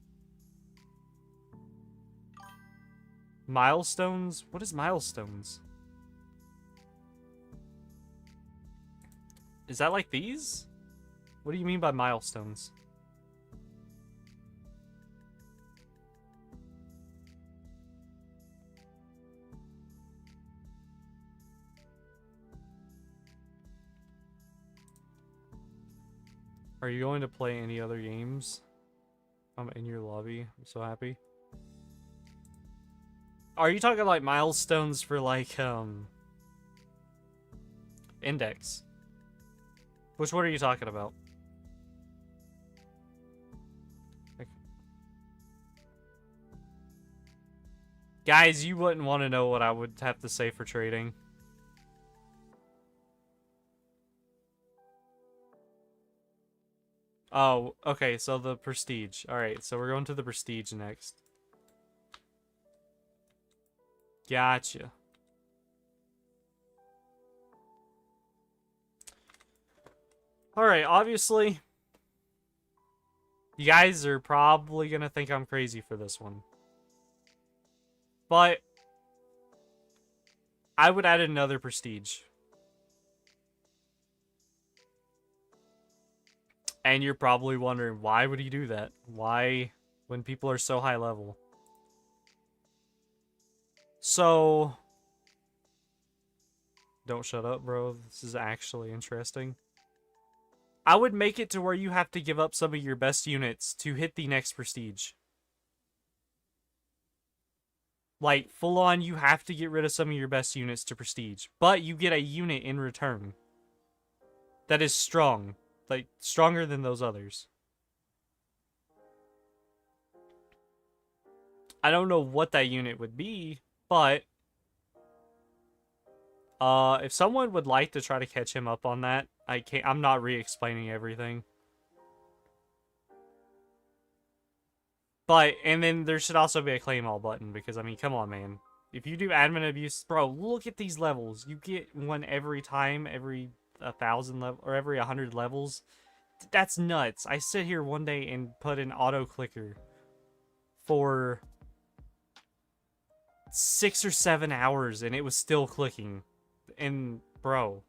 Milestones? What is milestones? Is that like these? What do you mean by milestones? Are you going to play any other games? I'm in your lobby. I'm so happy. Are you talking like milestones for like index? Which one are you talking about? Guys, you wouldn't want to know what I would have to say for trading. Oh, okay, so the prestige. Alright, so we're going to the prestige next. Gotcha. Alright, obviously, you guys are probably gonna think I'm crazy for this one. But I would add another prestige. And you're probably wondering, why would he do that? Why, when people are so high level? So, don't shut up, bro. This is actually interesting. I would make it to where you have to give up some of your best units to hit the next prestige. Like, full on, you have to get rid of some of your best units to prestige. But you get a unit in return that is strong. Like, stronger than those others. I don't know what that unit would be, but if someone would like to try to catch him up on that, I'm not re-explaining everything. But, and then there should also be a claim all button, because, I mean, come on, man. If you do admin abuse, bro, look at these levels. You get one every time, every 1,000 level, or every 100 levels. That's nuts. I sit here one day and put an auto clicker for 6 or 7 hours, and it was still clicking. And, bro,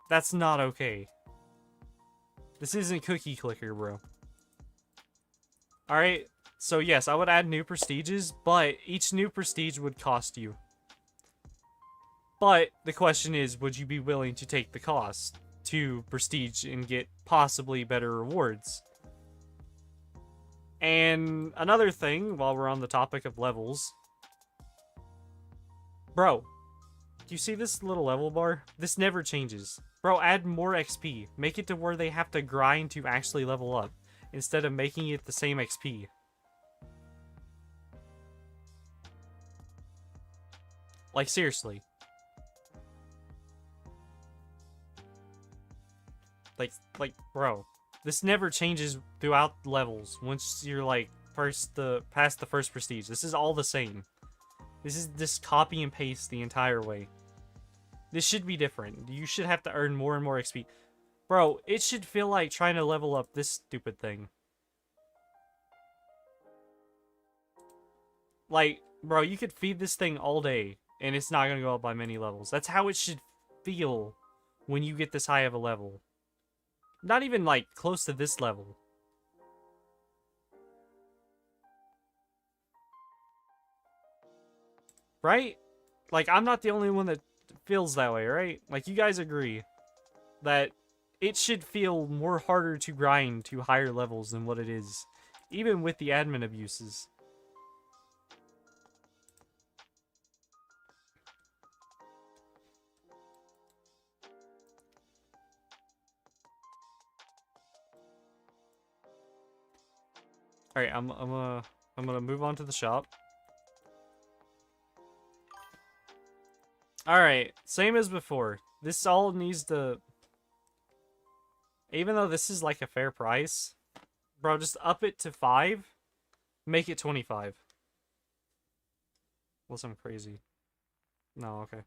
that's not okay. This isn't cookie clicker, bro. Alright, so yes, I would add new prestiges, but each new prestige would cost you. But the question is, would you be willing to take the cost to prestige and get possibly better rewards? And another thing, while we're on the topic of levels, bro, do you see this little level bar? This never changes. Bro, add more XP. Make it to where they have to grind to actually level up, instead of making it the same XP. Like, seriously. Like, bro. This never changes throughout levels once you're, like, past the first prestige. This is all the same. This is just copy and paste the entire way. This should be different. You should have to earn more and more XP. Bro, it should feel like trying to level up this stupid thing. Like, bro, you could feed this thing all day, and it's not going to go up by many levels. That's how it should feel when you get this high of a level. Not even, like, close to this level. Right? Like, I'm not the only one that feels that way, right? Like, you guys agree that it should feel more harder to grind to higher levels than what it is, even with the admin abuses. All right, I'm gonna move on to the shop. All right, same as before. This all needs to, even though this is like a fair price, bro, just up it to 5, make it 25. Unless I'm crazy. No, okay.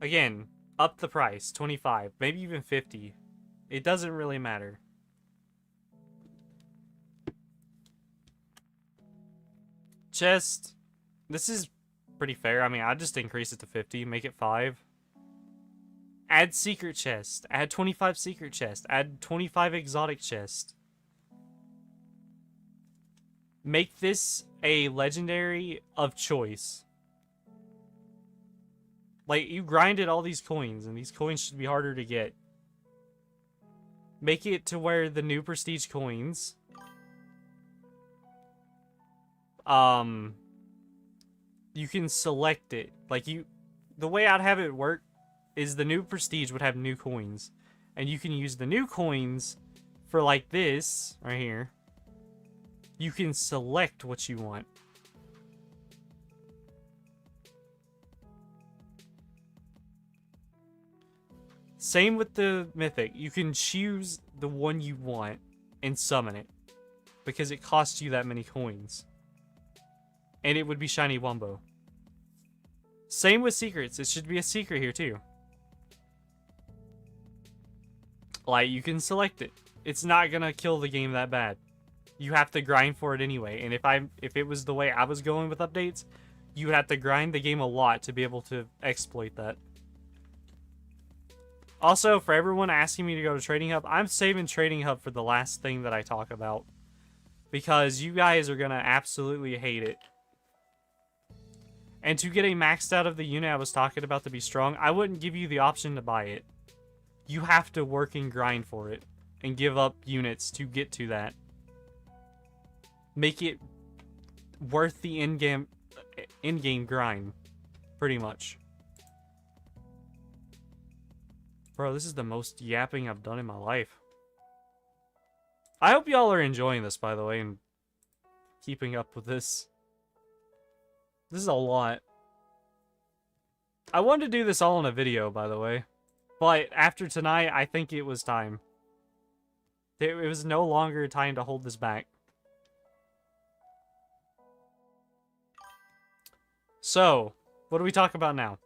Again, up the price, 25, maybe even 50. It doesn't really matter. Chest, this is pretty fair. I mean, I'd just increase it to 50, make it 5. Add secret chest, add 25 secret chest, add 25 exotic chest. Make this a legendary of choice. Like, you grinded all these coins, and these coins should be harder to get. Make it to where the new prestige coins, you can select it. Like, the way I'd have it work is the new prestige would have new coins, and you can use the new coins for, like, this right here. You can select what you want. Same with the mythic. You can choose the one you want and summon it, because it costs you that many coins. And it would be Shiny Wumbo. Same with secrets. It should be a secret here too. Like, you can select it. It's not gonna kill the game that bad. You have to grind for it anyway. And if it was the way I was going with updates, you would have to grind the game a lot to be able to exploit that. Also, for everyone asking me to go to Trading Hub, I'm saving Trading Hub for the last thing that I talk about, because you guys are gonna absolutely hate it. And to get a maxed out of the unit I was talking about to be strong, I wouldn't give you the option to buy it. You have to work and grind for it, and give up units to get to that. Make it worth the in-game grind, pretty much. Bro, this is the most yapping I've done in my life. I hope y'all are enjoying this, by the way, and keeping up with this. This is a lot. I wanted to do this all in a video, by the way. But after tonight, I think it was time. It was no longer time to hold this back. So, what do we talk about now?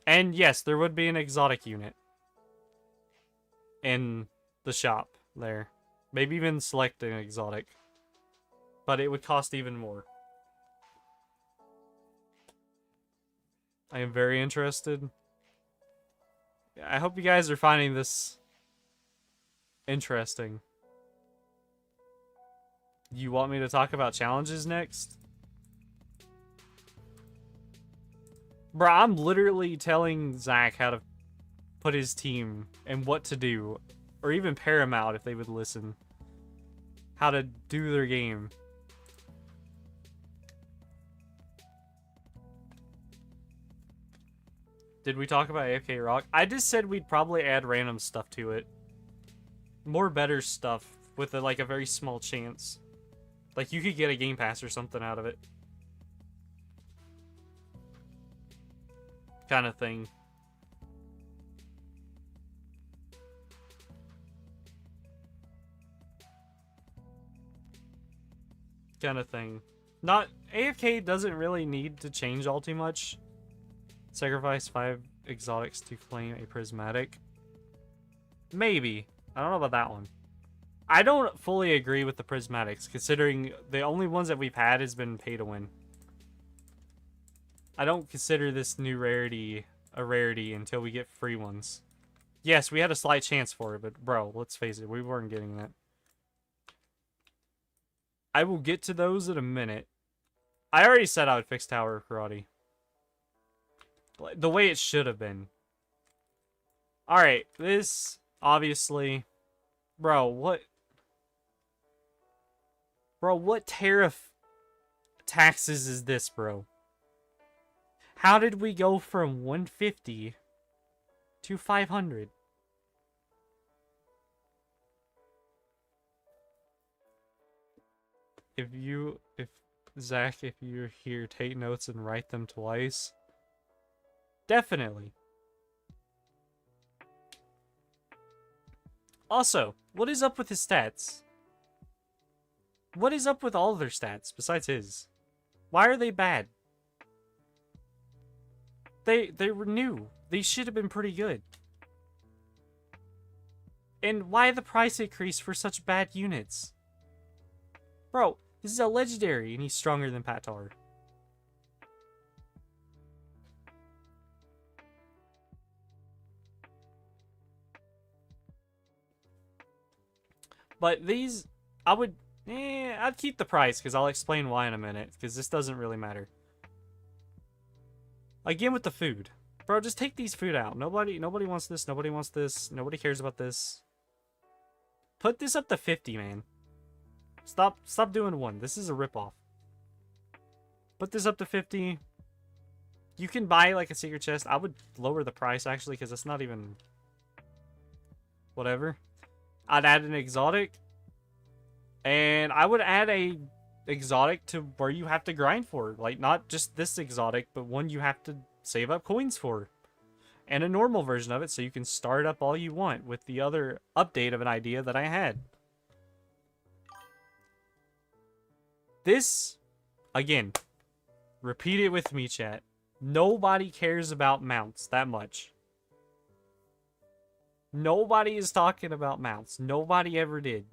And yes, there would be an exotic unit in the shop there. Maybe even select an exotic. But it would cost even more. I am very interested. I hope you guys are finding this interesting. You want me to talk about challenges next? Bro, I'm literally telling Zach how to put his team and what to do. Or even Paramount if they would listen. How to do their game. Did we talk about AFK Rock? I just said we'd probably add random stuff to it. More better stuff with like a very small chance. Like you could get a game pass or something out of it. Kind of thing. Kind of thing. Not AFK doesn't really need to change all too much. Sacrifice 5 exotics to claim a prismatic. Maybe. I don't know about that one. I don't fully agree with the prismatics, considering the only ones that we've had has been pay to win. I don't consider this new rarity a rarity until we get free ones. Yes, we had a slight chance for it, but bro, let's face it, we weren't getting that. I will get to those in a minute. I already said I would fix Tower of Karate. The way it should have been. Alright, this, obviously... Bro, what... Bro, what tariff taxes is this, bro? How did we go from 150 to 500? Zach, if you're here, take notes and write them twice. Definitely. Also, what is up with his stats? What is up with all of their stats besides his? Why are they bad? They were new. They should have been pretty good. And why the price increase for such bad units? Bro, this is a legendary and he's stronger than Patar. But these, I'd keep the price because I'll explain why in a minute because this doesn't really matter. Again with the food. Bro, just take these food out. Nobody wants this. Nobody wants this. Nobody cares about this. Put this up to 50, man. Stop doing one. This is a ripoff. Put this up to 50. You can buy like a secret chest. I would lower the price actually because it's not even... Whatever. I'd add an exotic. And I would add a exotic to where you have to grind for. Like, not just this exotic, but one you have to save up coins for. And a normal version of it so you can start up all you want with the other update of an idea that I had. This, again, repeat it with me, chat. Nobody cares about mounts that much. Nobody is talking about mounts. Nobody ever did.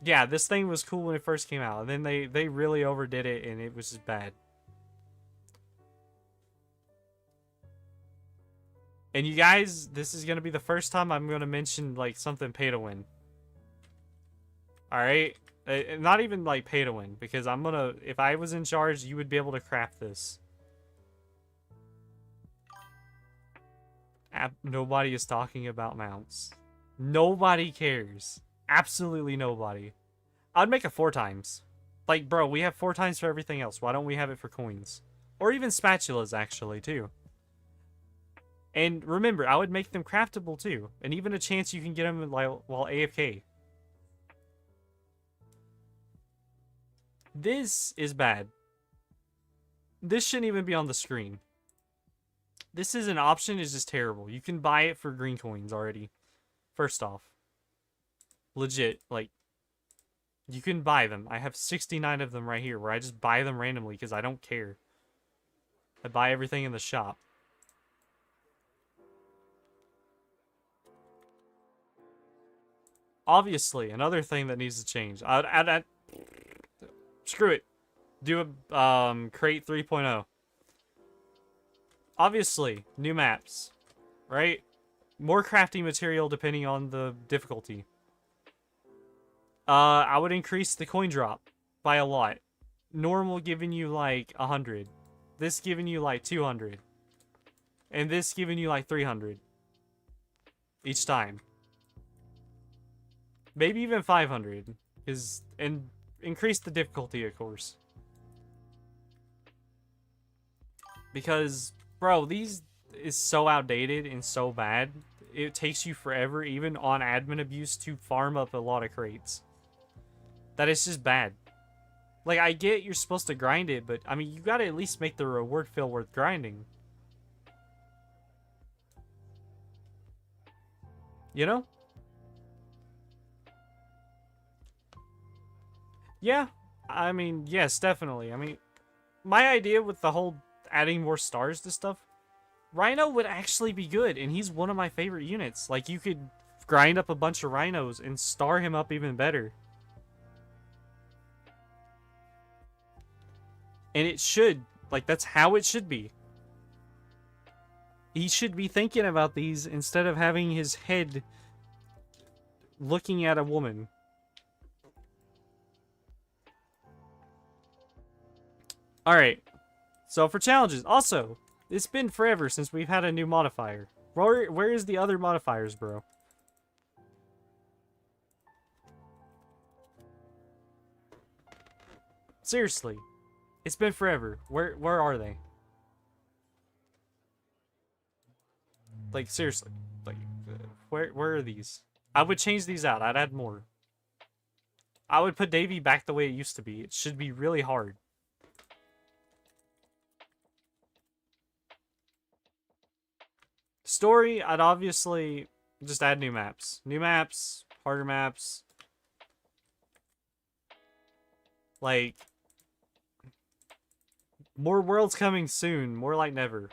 Yeah, this thing was cool when it first came out. And then they really overdid it and it was just bad. And you guys, this is going to be the first time I'm going to mention like something pay to win. Alright? Not even like pay to win. Because I'm going to, if I was in charge, you would be able to craft this. Nobody is talking about mounts. Nobody cares. Absolutely nobody. I'd make it 4 times. Like, bro, we have 4 times for everything else. Why don't we have it for coins? Or even spatulas, actually, too. And remember, I would make them craftable, too. And even a chance you can get them while AFK. This is bad. This shouldn't even be on the screen. This is an option, is just terrible. You can buy it for green coins already. First off. Legit, like, you can buy them. I have 69 of them right here where I just buy them randomly because I don't care. I buy everything in the shop. Obviously, another thing that needs to change. Screw it. Do a crate 3.0. Obviously, new maps, right? More crafting material depending on the difficulty. I would increase the coin drop by a lot. Normal giving you like 100. This giving you like 200. And this giving you like 300. Each time. Maybe even 500. And increase the difficulty, of course. Because, bro, these is so outdated and so bad. It takes you forever, even on admin abuse, to farm up a lot of crates. That is just bad. Like, I get you're supposed to grind it, but, I mean, you gotta at least make the reward feel worth grinding. You know? Yeah. I mean, yes, definitely. I mean, my idea with the whole adding more stars to stuff, Rhino would actually be good, and he's one of my favorite units. Like, you could grind up a bunch of rhinos and star him up even better. And it should. Like, that's how it should be. He should be thinking about these instead of having his head looking at a woman. Alright. So for challenges. Also, it's been forever since we've had a new modifier. Where is the other modifiers, bro? Seriously. It's been forever. Where are they? Like, seriously. Like, where are these? I would change these out. I'd add more. I would put Davy back the way it used to be. It should be really hard. Story, I'd obviously just add new maps. New maps, harder maps. Like, more worlds coming soon, more like never.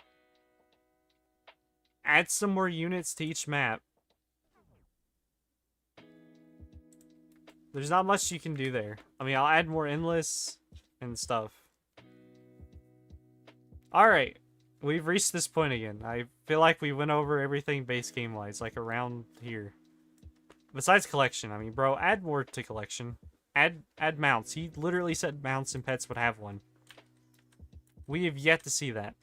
Add some more units to each map. There's not much you can do there. I mean, I'll add more endless and stuff. Alright. We've reached this point again. I feel like we went over everything base game-wise, like around here. Besides collection, I mean, bro, add more to collection. Add mounts. He literally said mounts and pets would have one. We have yet to see that.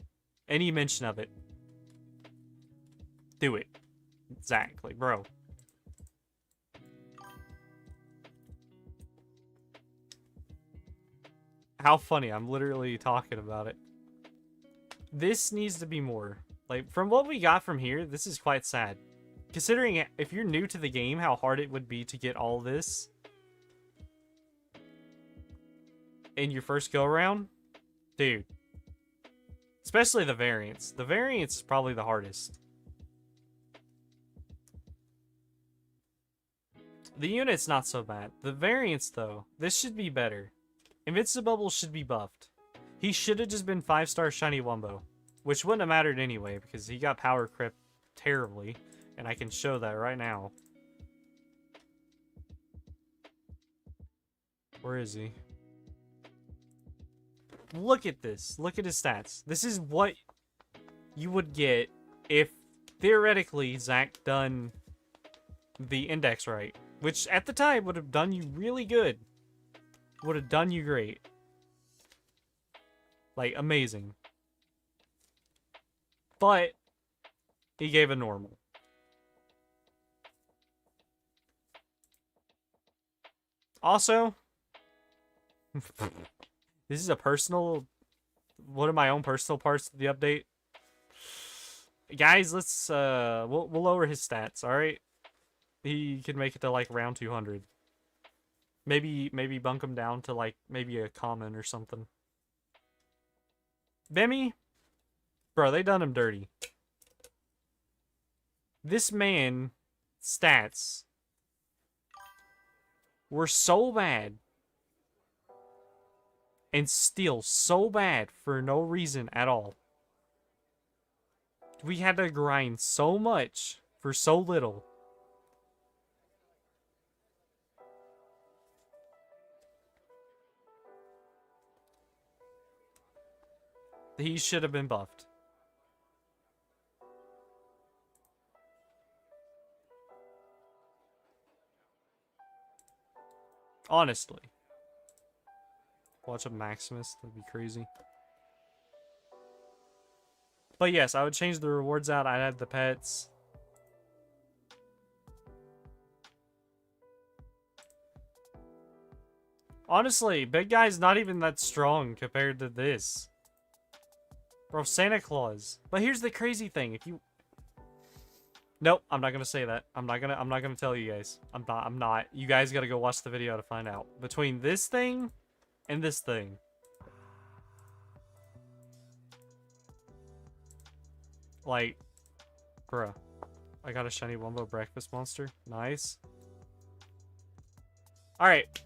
Any mention of it. Do it. Exactly, bro. How funny. I'm literally talking about it. This needs to be more. Like, from what we got from here, this is quite sad. Considering if you're new to the game, how hard it would be to get all this in your first go-around. Dude. Especially the variants. The variants is probably the hardest. The unit's not so bad. The variants, though, this should be better. Invincible should be buffed. He should have just been 5-star Shiny Wumbo. Which wouldn't have mattered anyway, because he got power crept terribly. And I can show that right now. Where is he? Look at this. Look at his stats. This is what you would get if, theoretically, Zach done the index right. Which, at the time, would have done you really good. Would have done you great. Like, amazing. But, he gave a normal. Also, This is a personal, one of my own personal parts of the update. Guys, let's we'll lower his stats, all right? He can make it to like round 200. Maybe bunk him down to like maybe a common or something. Bemmy, bro, they done him dirty. This man stats were so bad and still so bad for no reason at all. We had to grind so much for so little. He should have been buffed. Honestly. Watch a Maximus, that'd be crazy. But yes, I would change the rewards out. I'd add the pets. Honestly, big guy's not even that strong compared to this. Bro, Santa Claus. But here's the crazy thing. If you... Nope, I'm not gonna say that. I'm not gonna tell you guys. I'm not. You guys gotta go watch the video to find out. Between this thing and this thing. Like, bruh. I got a shiny Wumbo breakfast monster. Nice. Alright.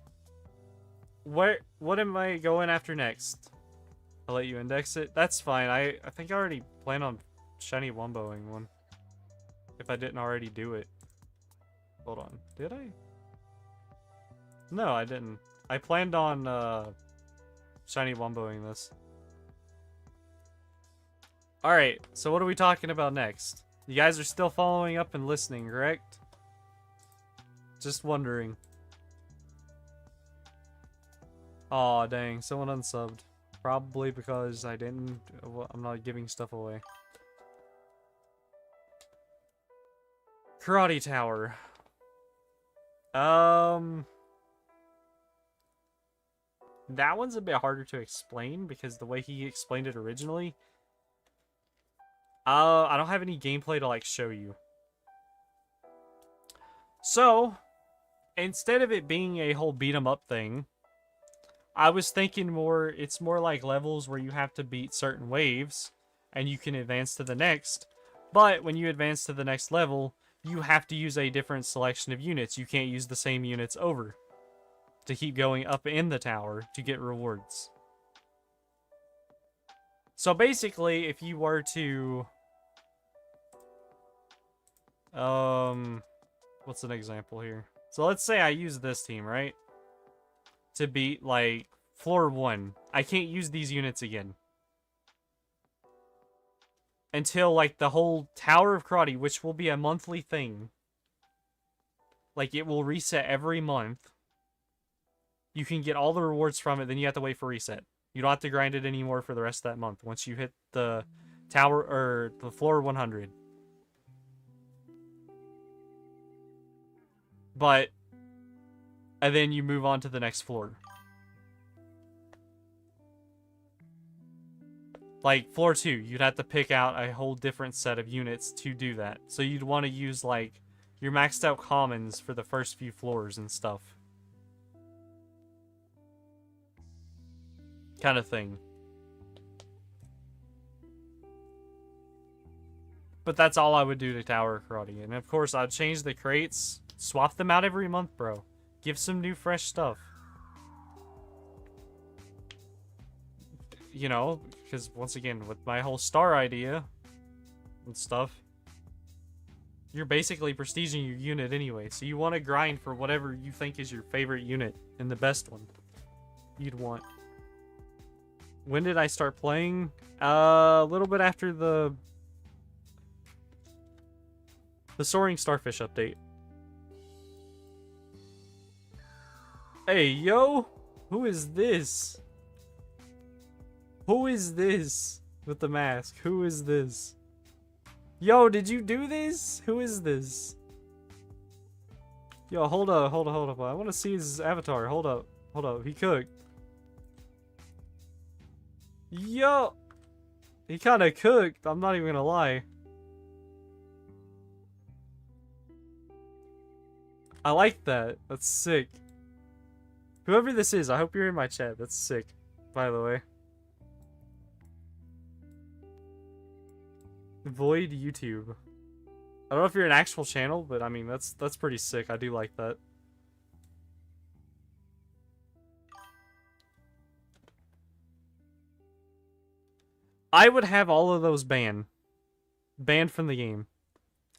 What am I going after next? I'll let you index it. That's fine. I think I already plan on shiny Wumboing one. If I didn't already do it. Hold on. Did I? No, I didn't. I planned on shiny Wumboing this. Alright, so what are we talking about next? You guys are still following up and listening, correct? Just wondering. Aw, dang. Someone unsubbed. Probably because I didn't... Well, I'm not giving stuff away. Karate Tower. That one's a bit harder to explain because the way he explained it originally. I don't have any gameplay to like show you. So, instead of it being a whole beat 'em up thing, I was thinking more, it's more like levels where you have to beat certain waves and you can advance to the next. But when you advance to the next level, you have to use a different selection of units. You can't use the same units over to keep going up in the tower to get rewards. So basically, if you were to... what's an example here? So let's say I use this team, right? To beat, like, floor 1. I can't use these units again. Until, like, the whole Tower of Karate, which will be a monthly thing. Like, it will reset every month. You can get all the rewards from it, then you have to wait for reset. You don't have to grind it anymore for the rest of that month once you hit the tower, or the floor 100. But... and then you move on to the next floor. Like, floor 2, you'd have to pick out a whole different set of units to do that. So you'd want to use, like, your maxed out commons for the first few floors and stuff. Kind of thing. But that's all I would do to Tower Karate. And of course, I'd change the crates. Swap them out every month, bro. Give some new, fresh stuff. You know, because once again, with my whole star idea and stuff, you're basically prestiging your unit anyway. So you want to grind for whatever you think is your favorite unit and the best one you'd want. When did I start playing? A little bit after the Soaring Starfish update. Hey, yo! Who is this? Who is this? With the mask. Who is this? Yo, did you do this? Who is this? Yo, hold up. I want to see his avatar. Hold up. He cooked. Yo! He kind of cooked, I'm not even gonna lie. I like that. That's sick. Whoever this is, I hope you're in my chat. That's sick, by the way. Void YouTube. I don't know if you're an actual channel, but I mean, that's pretty sick. I do like that. I would have all of those banned. Banned from the game.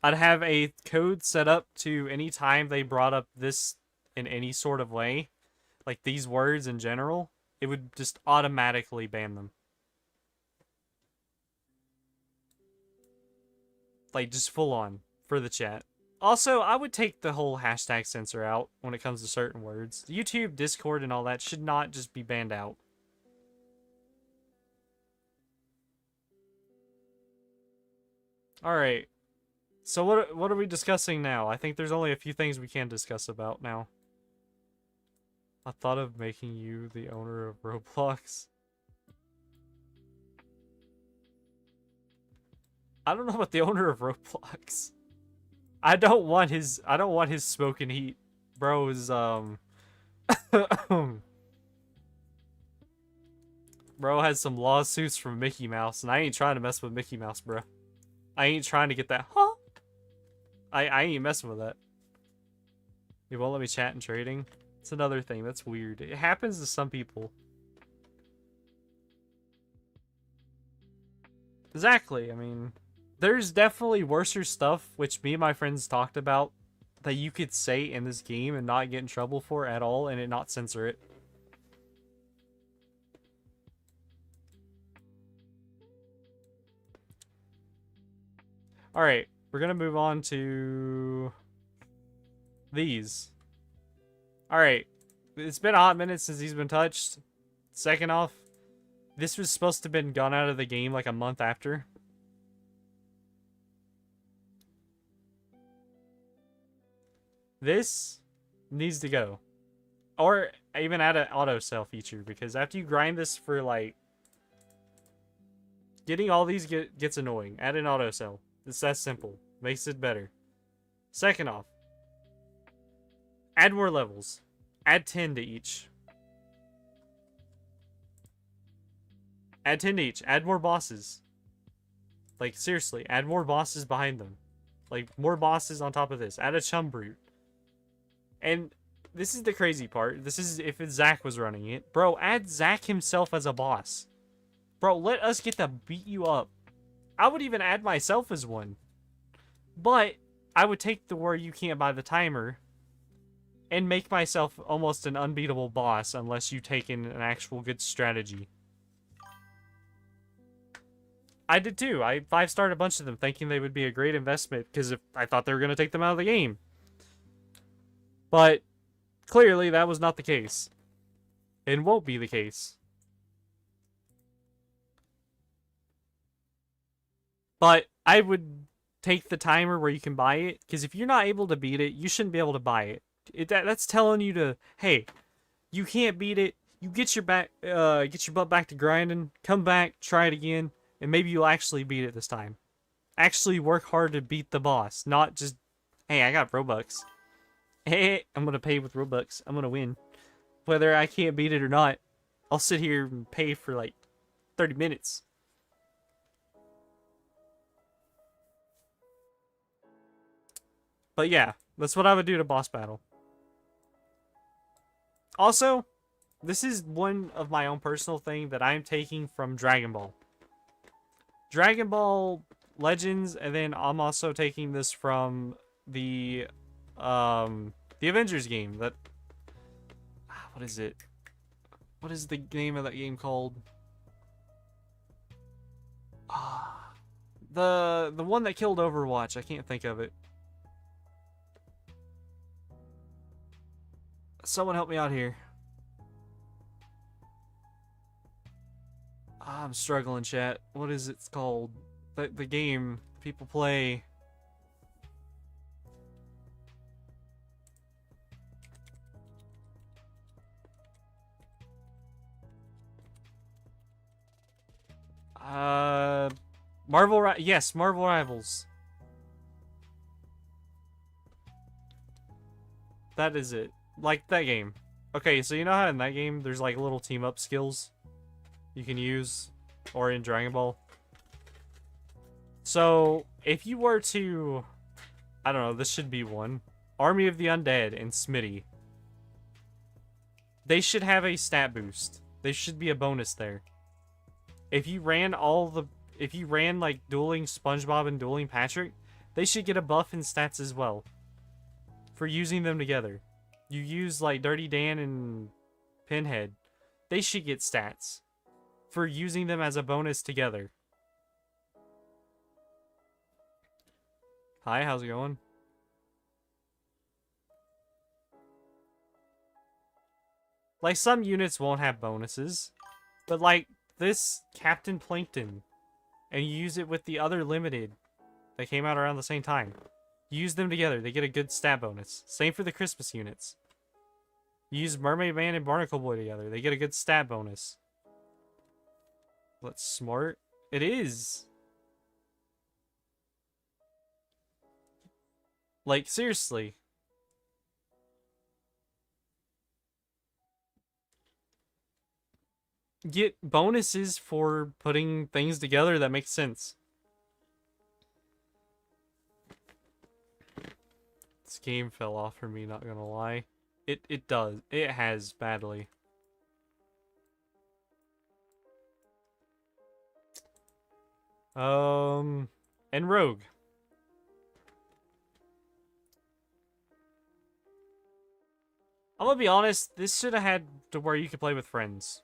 I'd have a code set up to any time they brought up this in any sort of way, like these words in general, it would just automatically ban them. Like, just full on for the chat. Also, I would take the whole hashtag censor out when it comes to certain words. YouTube, Discord, and all that should not just be banned out. Alright. So what are we discussing now? I think there's only a few things we can discuss about now. I thought of making you the owner of Roblox. I don't know about the owner of Roblox. I don't want his smoking heat. Bro is Bro has some lawsuits from Mickey Mouse, and I ain't trying to mess with Mickey Mouse, bro. I ain't trying to get that, huh? I ain't messing with that. He won't let me chat in trading. It's another thing. That's weird. It happens to some people. Exactly. I mean, there's definitely worser stuff, which me and my friends talked about, that you could say in this game and not get in trouble for at all, and it not censor it. Alright, we're gonna move on to these. Alright, it's been a hot minute since he's been touched. Second off, this was supposed to have been gone out of the game like a month after. This needs to go. Or even add an auto sell feature, because after you grind this for like... Getting all these gets annoying. Add an auto sell. It's that simple. Makes it better. Second off, add more levels. Add 10 to each. Add 10 to each. Add more bosses. Like, seriously, add more bosses behind them. Like, more bosses on top of this. Add a chum brute. And this is the crazy part. This is if Zach was running it. Bro, add Zach himself as a boss. Bro, let us get to beat you up. I would even add myself as one. But I would take the where you can't buy the timer and make myself almost an unbeatable boss unless you take in an actual good strategy. I did too. I 5-starred a bunch of them thinking they would be a great investment because I thought they were going to take them out of the game. But clearly that was not the case. And won't be the case. But I would take the timer where you can buy it, because if you're not able to beat it, you shouldn't be able to buy it. That's telling you to, hey, you can't beat it. You get your butt back to grinding. Come back, try it again, and maybe you'll actually beat it this time. Actually work hard to beat the boss, not just, hey, I got Robux. Hey, I'm gonna pay with Robux. I'm gonna win, whether I can't beat it or not. I'll sit here and pay for like 30 minutes. But yeah, that's what I would do to boss battle. Also, this is one of my own personal thing that I'm taking from Dragon Ball. Dragon Ball Legends, and then I'm also taking this from the Avengers game. That what is it? What is the name of that game called? The one that killed Overwatch. I can't think of it. Someone help me out here. I'm struggling, chat. What is it called? The game people play. Yes, Marvel Rivals. That is it. Like that game. Okay, so you know how in that game there's like little team up skills you can use, or in Dragon Ball? So if you were to, I don't know, this should be one. Army of the Undead and Smitty. They should have a stat boost. There should be a bonus there. If you ran like dueling Spongebob and dueling Patrick, they should get a buff in stats as well. For using them together. You use like Dirty Dan and Pinhead. They should get stats. For using them as a bonus together. Hi, how's it going? Like, some units won't have bonuses. But like, this Captain Plankton. And you use it with the other limited. That came out around the same time. Use them together, they get a good stat bonus. Same for the Christmas units. Use Mermaid Man and Barnacle Boy together, they get a good stat bonus. That's smart. It is. Like, seriously. Get bonuses for putting things together that make sense. This game fell off for me, not gonna lie. It does. It has badly. And Rogue. I'm gonna be honest, this should have had to where you could play with friends.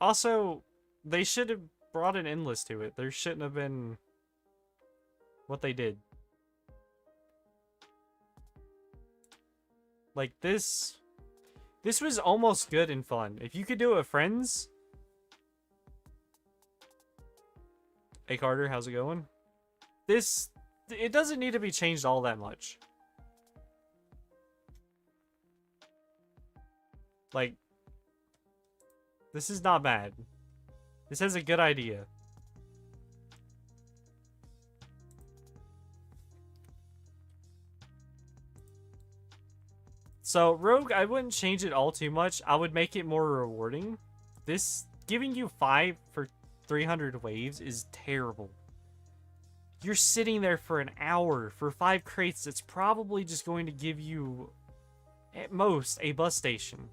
Also, they should have brought an endless to it. There shouldn't have been what they did. Like, this was almost good and fun. If you could do it with friends. Hey Carter, how's it going? It doesn't need to be changed all that much. Like, this is not bad. This has a good idea. So, Rogue, I wouldn't change it all too much. I would make it more rewarding. This, giving you 5 for 300 waves is terrible. You're sitting there for an hour for 5 crates that's probably just going to give you, at most, a bus station.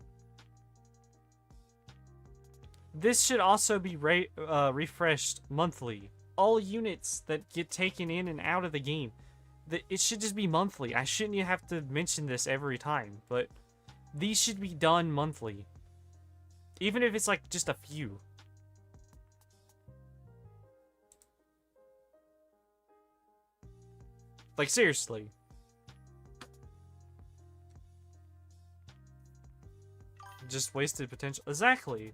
This should also be refreshed monthly. All units that get taken in and out of the game, it should just be monthly. I shouldn't have to mention this every time, but these should be done monthly. Even if it's like just a few. Like, seriously. Just wasted potential. Exactly.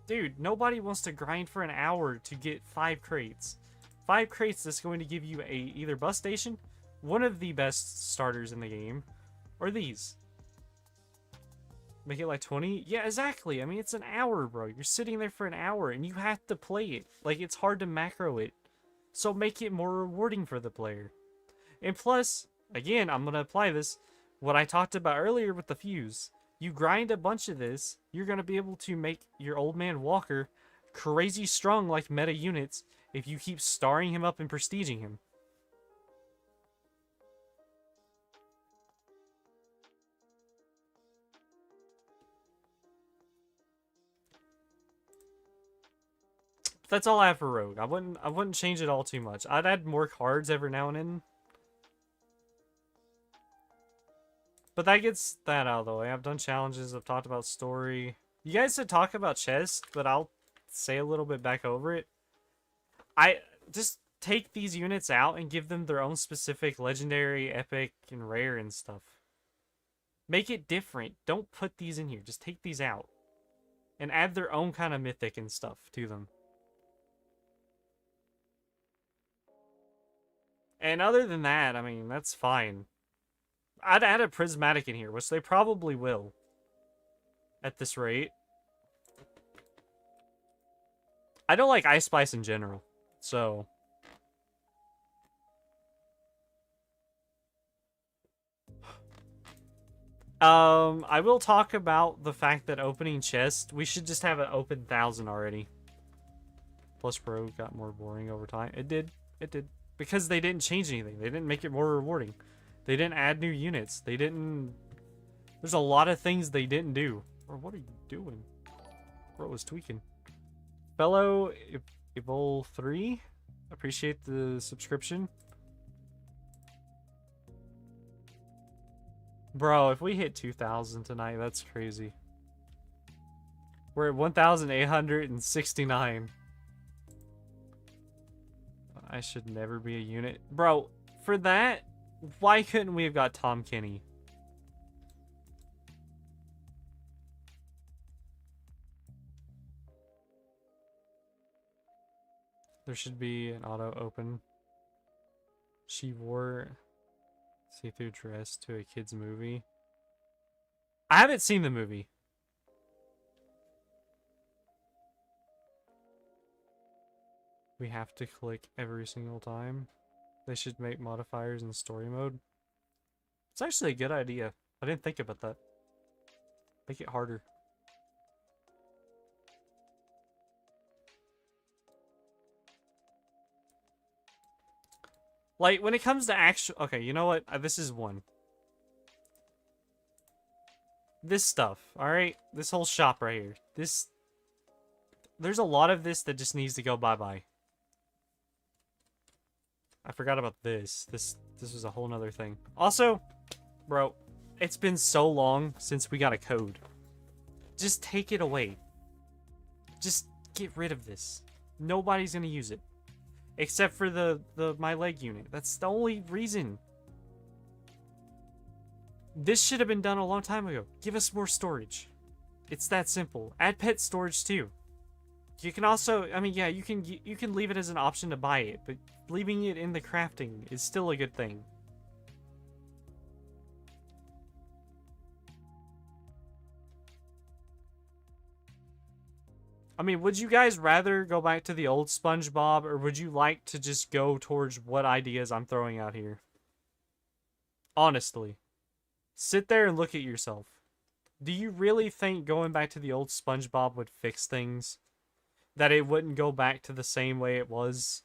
Dude, nobody wants to grind for an hour to get 5 crates. 5 crates that's going to give you either bus station, one of the best starters in the game, or these. Make it like 20? Yeah, exactly. I mean, it's an hour, bro. You're sitting there for an hour, and you have to play it. Like, it's hard to macro it. So make it more rewarding for the player. And plus, again, I'm going to apply this, what I talked about earlier with the fuse. You grind a bunch of this, you're going to be able to make your old man Walker crazy strong like meta units if you keep starring him up and prestiging him. That's all I have for Rogue. I wouldn't change it all too much. I'd add more cards every now and then. But that gets that out of the way. I've done challenges, I've talked about story. You guys should talk about chest, but I'll say a little bit back over it. I just take these units out and give them their own specific legendary, epic, and rare and stuff. Make it different. Don't put these in here. Just take these out. And add their own kind of mythic and stuff to them. And other than that, I mean, that's fine. I'd add a prismatic in here, which they probably will. At this rate. I don't like Ice Spice in general, so... I will talk about the fact that opening chest, we should just have an open 1,000 already. Plus Pro got more boring over time. It did. It did. Because they didn't change anything. They didn't make it more rewarding. They didn't add new units. They didn't... There's a lot of things they didn't do. Or what are you doing? Bro was tweaking. Fellow Evol 3, appreciate the subscription. Bro, if we hit 2,000 tonight, that's crazy. We're at 1,869. I should never be a unit. Bro, for that, why couldn't we have got Tom Kenny? There should be an auto open. She wore see-through dress to a kid's movie. I haven't seen the movie. We have to click every single time. They should make modifiers in story mode. It's actually a good idea. I didn't think about that. Make it harder. Like, when it comes to actual... Okay, you know what? This is one. This stuff, alright? This whole shop right here. This... There's a lot of this that just needs to go bye-bye. I forgot about this. This was a whole nother thing. Also, bro, it's been so long since we got a code. Just take it away. Just get rid of this. Nobody's gonna use it. Except for the my leg unit. That's the only reason. This should have been done a long time ago. Give us more storage. It's that simple. Add pet storage too. You can also, I mean, yeah, you can leave it as an option to buy it, but leaving it in the crafting is still a good thing. I mean, would you guys rather go back to the old SpongeBob, or would you like to just go towards what ideas I'm throwing out here? Honestly. Sit there and look at yourself. Do you really think going back to the old SpongeBob would fix things? That it wouldn't go back to the same way it was?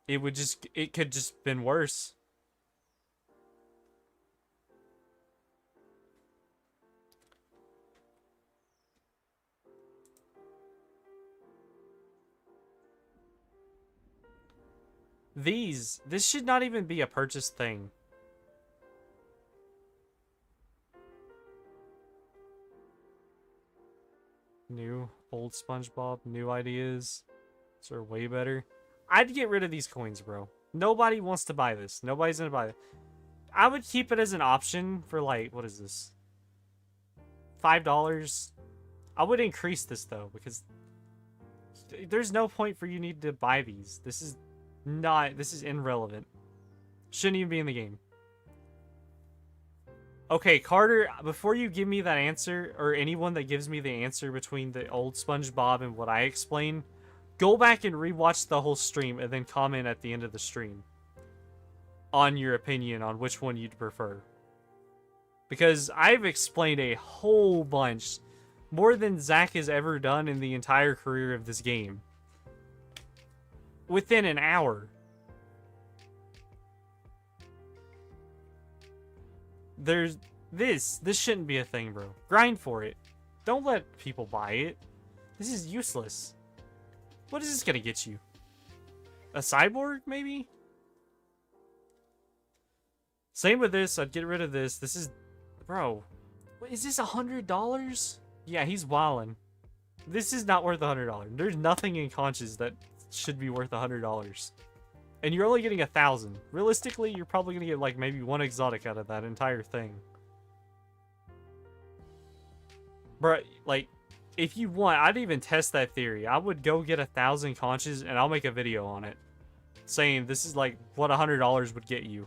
It could just been worse. This should not even be a purchased thing. New, old SpongeBob, new ideas. These are way better. I'd get rid of these coins, bro. Nobody wants to buy this. Nobody's gonna buy it. I would keep it as an option for, like, what is this? $5. I would increase this, though, because there's no point for you need to buy these. This is irrelevant. Shouldn't even be in the game. Okay, Carter, before you give me that answer, or anyone that gives me the answer between the old SpongeBob and what I explain, go back and rewatch the whole stream and then comment at the end of the stream on your opinion on which one you'd prefer. Because I've explained a whole bunch, more than Zach has ever done in the entire career of this game, within an hour. This shouldn't be a thing, bro. Grind for it. Don't let people buy it. This is useless. What is this gonna get you? A cyborg, maybe? Same with this. I'd get rid of this. This is... Bro. What, is this $100? Yeah, he's wildin'. This is not worth $100. There's nothing in Conches that should be worth $100. And you're only getting 1,000. Realistically, you're probably gonna get like maybe one exotic out of that entire thing. Bruh, like, if you want, I'd even test that theory. I would go get 1,000 conches and I'll make a video on it, saying this is like what $100 would get you.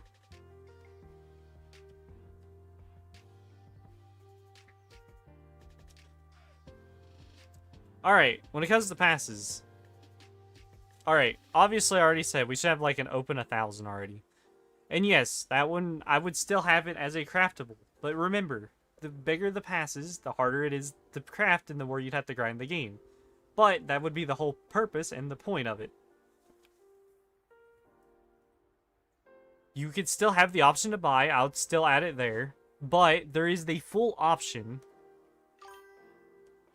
Alright, when it comes to passes. Alright, obviously I already said we should have like an open 1,000 already. And yes, that one, I would still have it as a craftable. But remember, the bigger the passes, the harder it is to craft and the more you'd have to grind the game. But that would be the whole purpose and the point of it. You could still have the option to buy, I would still add it there. But there is the full option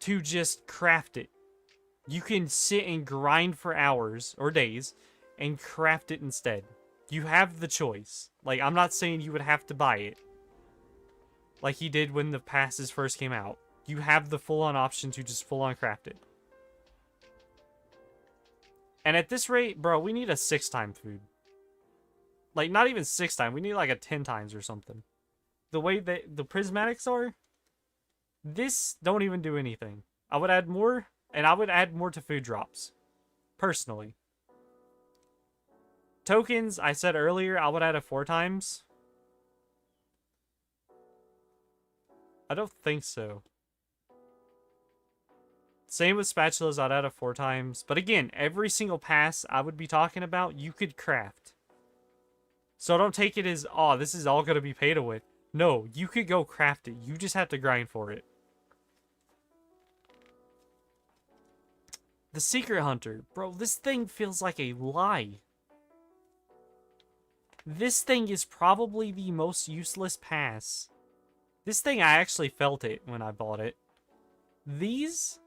to just craft it. You can sit and grind for hours or days and craft it instead. You have the choice. Like, I'm not saying you would have to buy it. Like he did when the passes first came out. You have the full-on option to just full-on craft it. And at this rate, bro, we need a 6-time food. Like, not even 6 times. We need like a 10 times or something. The way that the prismatics are, this don't even do anything. I would add more, and I would add more to food drops. Personally. Tokens, I said earlier, I would add a 4 times. I don't think so. Same with spatulas, I'd add a 4 times. But again, every single pass I would be talking about, you could craft. So don't take it as, oh, this is all going to be pay to win. No, you could go craft it. You just have to grind for it. The Secret Hunter. Bro, this thing feels like a lie. This thing is probably the most useless pass. This thing, I actually felt it when I bought it. These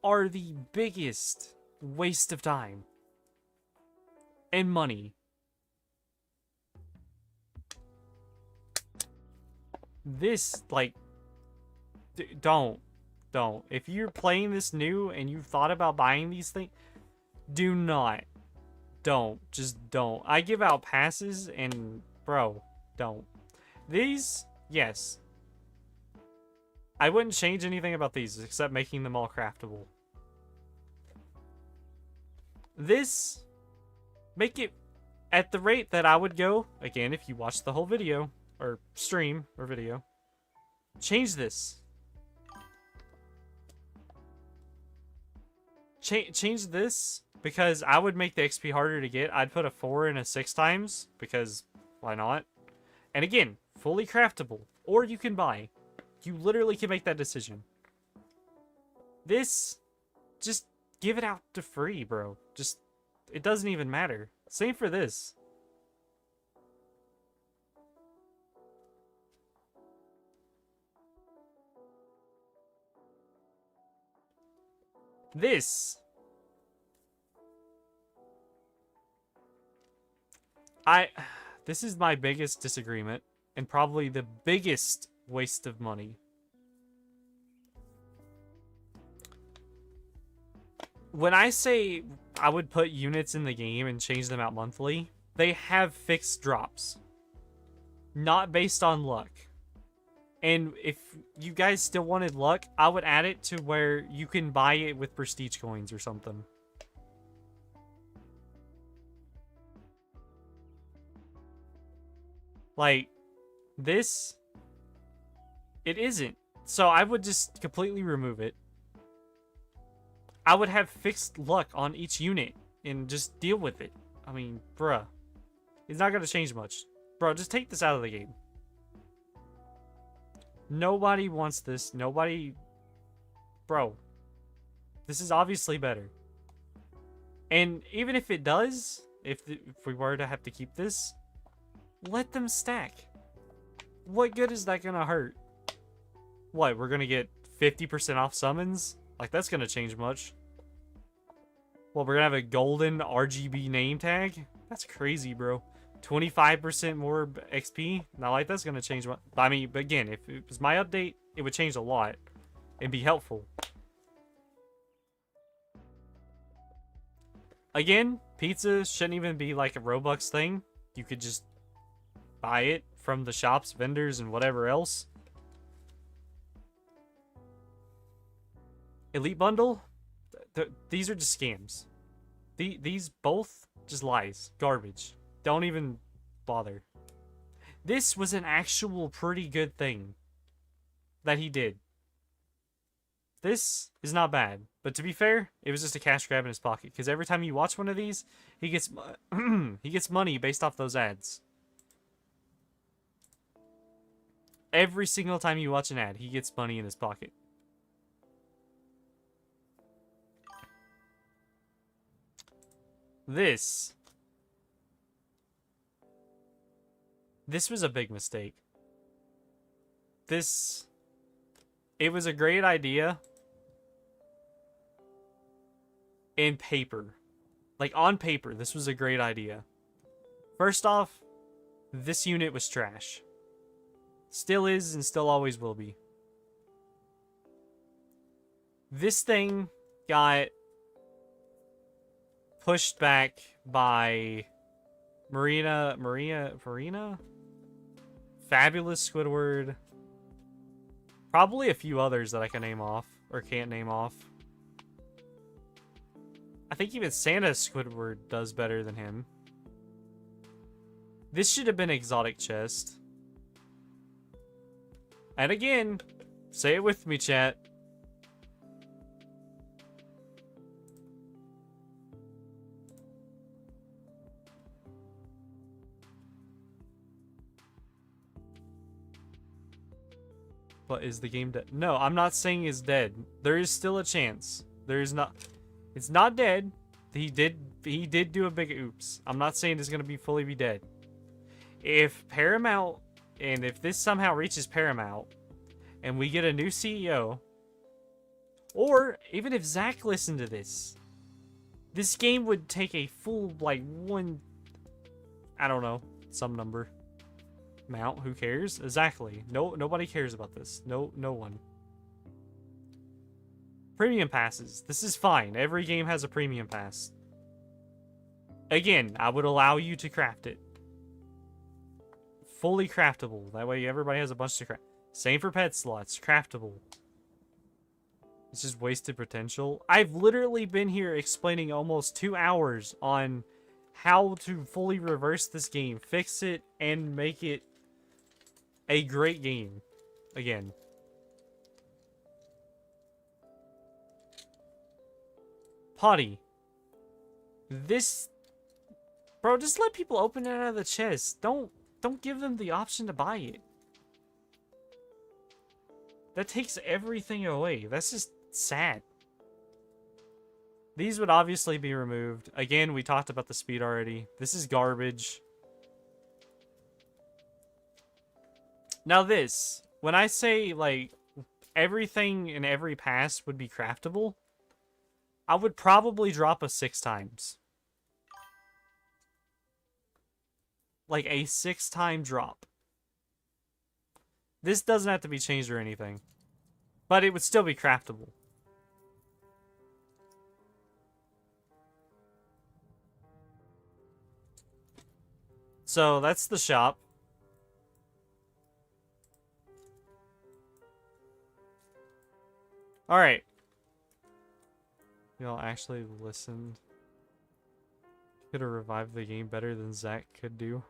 are the biggest waste of time and money. This, like, don't. If you're playing this new and you've thought about buying these things, do not. Just don't. I give out passes and, bro, don't. These, yes. I wouldn't change anything about these except making them all craftable. This, make it at the rate that I would go, again, if you watch the whole video, or stream, or video, change this. Change this, because I would make the XP harder to get. I'd put a 4 and a 6 times, because why not? And again, fully craftable, or you can buy. You literally can make that decision. This, just give it out to free, bro. Just, it doesn't even matter. Same for this. This. This is my biggest disagreement, and probably the biggest waste of money. When I say I would put units in the game and change them out monthly, they have fixed drops. Not based on luck. And if you guys still wanted luck, I would add it to where you can buy it with prestige coins or something. Like, this, it isn't. So I would just completely remove it. I would have fixed luck on each unit and just deal with it. I mean, bruh. It's not going to change much. Bro, just take this out of the game. Nobody wants this. Nobody... Bro. This is obviously better. And even if it does, if we were to have to keep this, let them stack. What good is that going to hurt? What, we're going to get 50% off summons? Like, that's going to change much. Well, we're going to have a golden RGB name tag? That's crazy, bro. 25% more XP? Not like that's going to change much. I mean, but again, if it was my update, it would change a lot. And be helpful. Again, pizza shouldn't even be like a Robux thing. You could just buy it from the shops, vendors, and whatever else. Elite bundle? These are just scams. These both just lies. Garbage. Don't even bother. This was an actual pretty good thing that he did. This is not bad. But to be fair, it was just a cash grab in his pocket. Because every time you watch one of these, he gets he gets money based off those ads. Every single time you watch an ad, he gets money in his pocket. This was a big mistake. It was a great idea in paper. Like, on paper, this was a great idea. First off, this unit was trash. Still is and still always will be. This thing got pushed back by Marina? Fabulous Squidward. Probably a few others that I can name off, or can't name off. I think even Santa Squidward does better than him. This should have been exotic chest. And again, say it with me, chat. But is the game dead? No, I'm not saying it's dead. There is still a chance. There is not. It's not dead. He did do a big oops. I'm not saying it's gonna be dead. If Paramount, and if this somehow reaches Paramount, and we get a new CEO, or even if Zach listened to this game would take a full, like, I don't know, some number. Mount, who cares? Exactly. Nobody cares about this. No one. Premium passes. This is fine. Every game has a premium pass. Again, I would allow you to craft it. Fully craftable. That way everybody has a bunch to craft. Same for pet slots. Craftable. It's just wasted potential. I've literally been here explaining almost 2 hours on how to fully reverse this game, fix it, and make it a great game. Again. Potty. This... Bro, just let people open it out of the chest. Don't give them the option to buy it. That takes everything away. That's just sad. These would obviously be removed. Again, we talked about the speed already. This is garbage. Now this, when I say, like, everything in every pass would be craftable, I would probably drop a 6 times. Like a 6-time drop. This doesn't have to be changed or anything. But it would still be craftable. So that's the shop. Alright. Y'all actually listened. Could have revived the game better than Zach could do.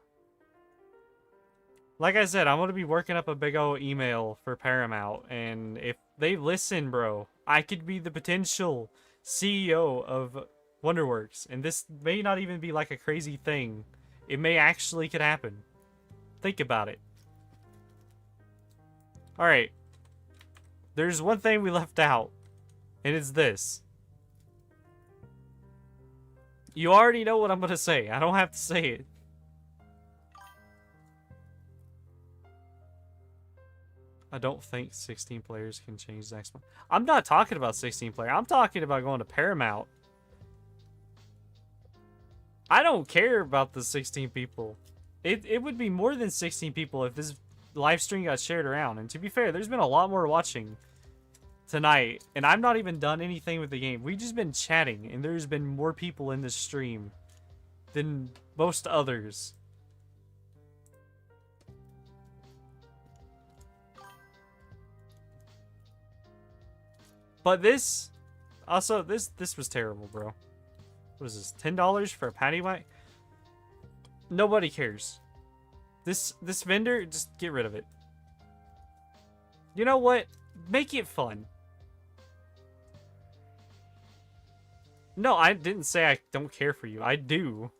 Like I said, I'm going to be working up a big old email for Paramount. And if they listen, bro, I could be the potential CEO of Wonderworks. And this may not even be like a crazy thing. It may actually could happen. Think about it. Alright. There's one thing we left out. And it's this. You already know what I'm going to say. I don't have to say it. I don't think 16 players can change next month. I'm not talking about 16 player. I'm talking about going to Paramount. I don't care about the 16 people. It would be more than 16 people if this live stream got shared around. And to be fair, there's been a lot more watching tonight. And I've not even done anything with the game. We've just been chatting. And there's been more people in this stream than most others. But this... Also, this was terrible, bro. What is this? $10 for a patty whack? Nobody cares. This vendor, just get rid of it. You know what? Make it fun. No, I didn't say I don't care for you. I do.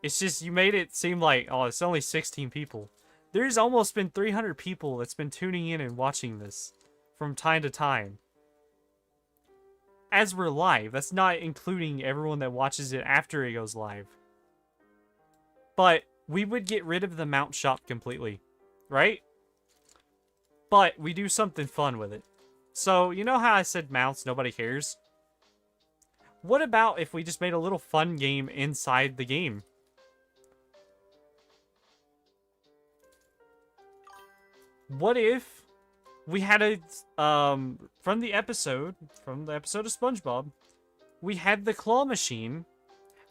It's just you made it seem like, oh, it's only 16 people. There's almost been 300 people that's been tuning in and watching this from time to time. As we're live, that's not including everyone that watches it after it goes live. But we would get rid of the mount shop completely, right? But we do something fun with it. So, you know how I said mounts, nobody cares? What about if we just made a little fun game inside the game? What if we had a, from the episode of SpongeBob, we had the claw machine,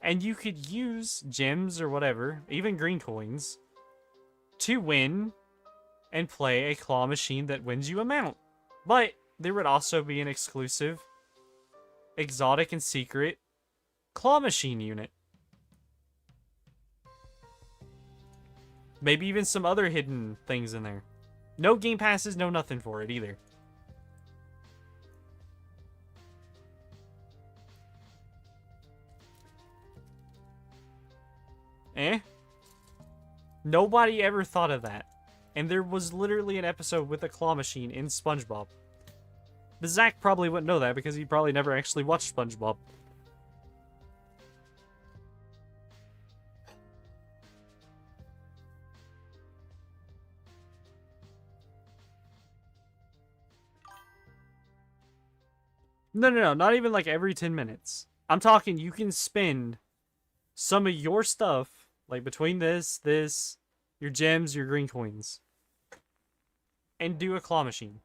and you could use gems or whatever, even green coins, to win and play a claw machine that wins you a mount. But there would also be an exclusive, exotic and secret claw machine unit. Maybe even some other hidden things in there. No game passes, no nothing for it either. Nobody ever thought of that. And there was literally an episode with a claw machine in SpongeBob. But Zach probably wouldn't know that because he probably never actually watched SpongeBob. No, not even like every 10 minutes. I'm talking you can spend some of your stuff, like between this, your gems, your green coins, and do a claw machine.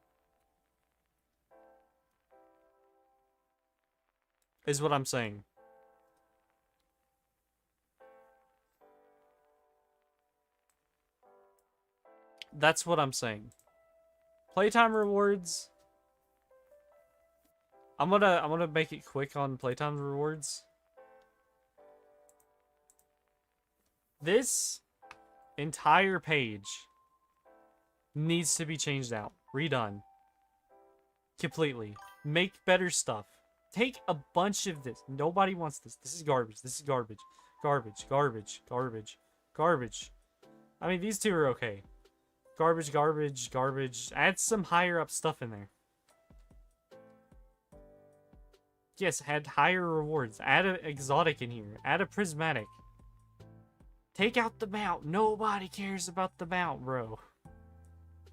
Is what I'm saying. That's what I'm saying. Playtime rewards. I'm gonna make it quick on playtime rewards. This entire page needs to be changed out, redone completely. Make better stuff. Take a bunch of this. Nobody wants this. This is garbage. This is garbage. Garbage, garbage, garbage, garbage. I mean, these two are okay. Garbage, garbage, garbage. Add some higher up stuff in there. Yes, add higher rewards. Add an exotic in here. Add a prismatic. Take out the mount. Nobody cares about the mount, bro.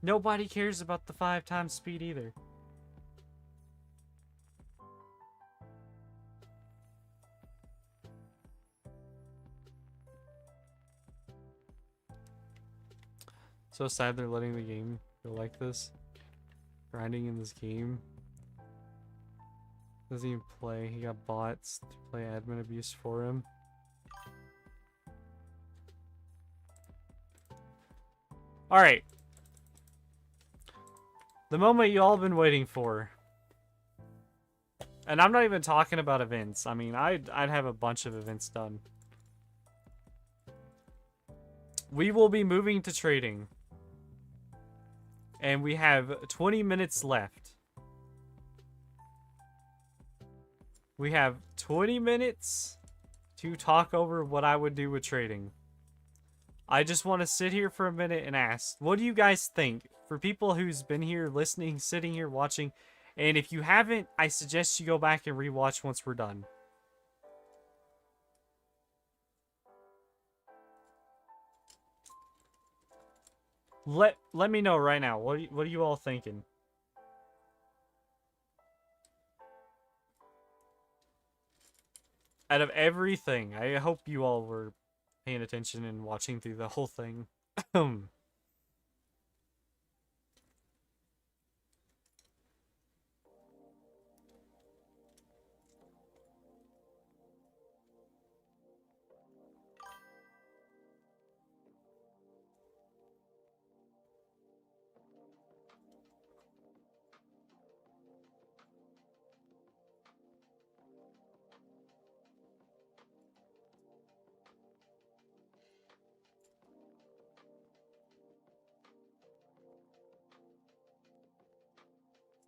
Nobody cares about the 5 times speed either. So sad they're letting the game go like this. Grinding in this game. Doesn't even play. He got bots to play admin abuse for him. Alright. The moment you all been waiting for. And I'm not even talking about events. I mean, I'd have a bunch of events done. We will be moving to trading. And we have 20 minutes left. We have 20 minutes to talk over what I would do with trading. I just want to sit here for a minute and ask, what do you guys think? For people who's been here listening, sitting here watching, and if you haven't, I suggest you go back and rewatch once we're done. Let me know right now. What are you all thinking? Out of everything, I hope you all were paying attention and watching through the whole thing.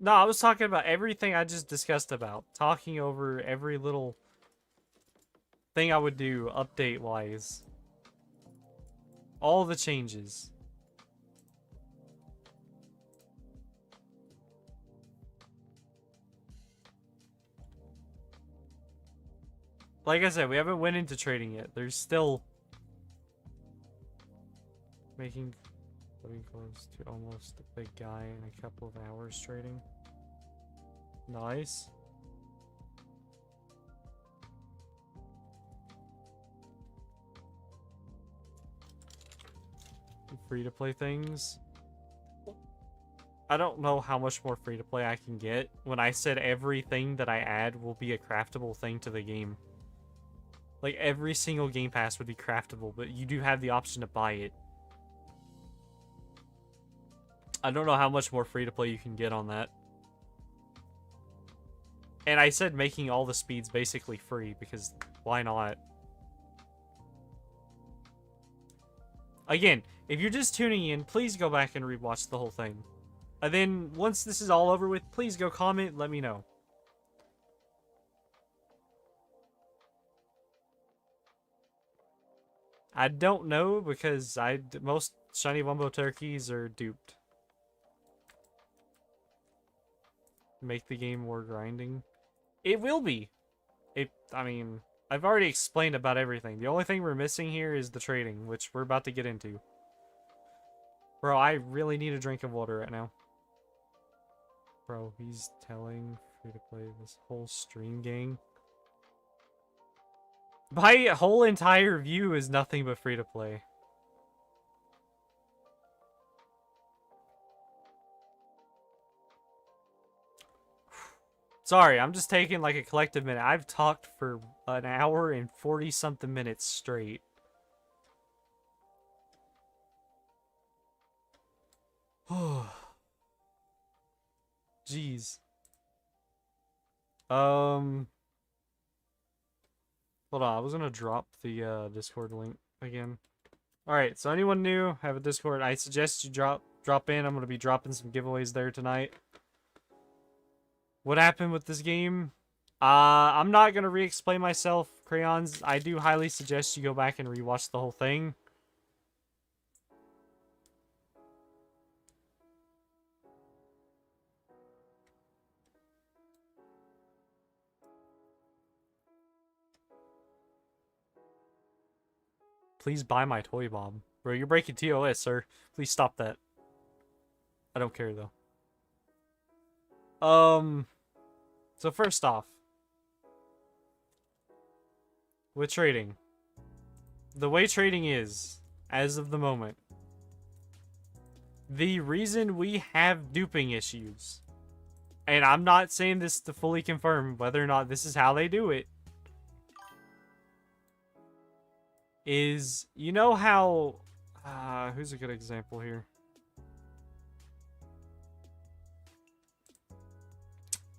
No, I was talking about everything I just discussed about. Talking over every little thing I would do update-wise. All the changes. Like I said, we haven't went into trading yet. There's still getting close to almost the big guy in a couple of hours trading. Nice. Free to play things. I don't know how much more free to play I can get when I said everything that I add will be a craftable thing to the game. Like every single game pass would be craftable, but you do have the option to buy it. I don't know how much more free to play you can get on that. And I said making all the speeds basically free because why not? Again, if you're just tuning in, please go back and rewatch the whole thing. And then once this is all over with, please go comment, let me know. I don't know because most shiny Wumbo turkeys are duped. Make the game more grinding. It will be. I mean, I've already explained about everything. The only thing we're missing here is the trading, which we're about to get into. Bro, I really need a drink of water right now. Bro, he's telling free to play this whole stream gang. My whole entire view is nothing but free to play. Sorry, I'm just taking like a collective minute. I've talked for an hour and 40-something minutes straight. Jeez. Hold on, I was gonna drop the Discord link again. Alright, so anyone new, have a Discord, I suggest you drop in. I'm gonna be dropping some giveaways there tonight. What happened with this game? I'm not gonna re-explain myself, Crayons. I do highly suggest you go back and rewatch the whole thing. Please buy my toy bomb. Bro, you're breaking TOS, sir. Please stop that. I don't care, though. So first off, with trading, the way trading is, as of the moment, the reason we have duping issues, and I'm not saying this to fully confirm whether or not this is how they do it, is, you know how, who's a good example here?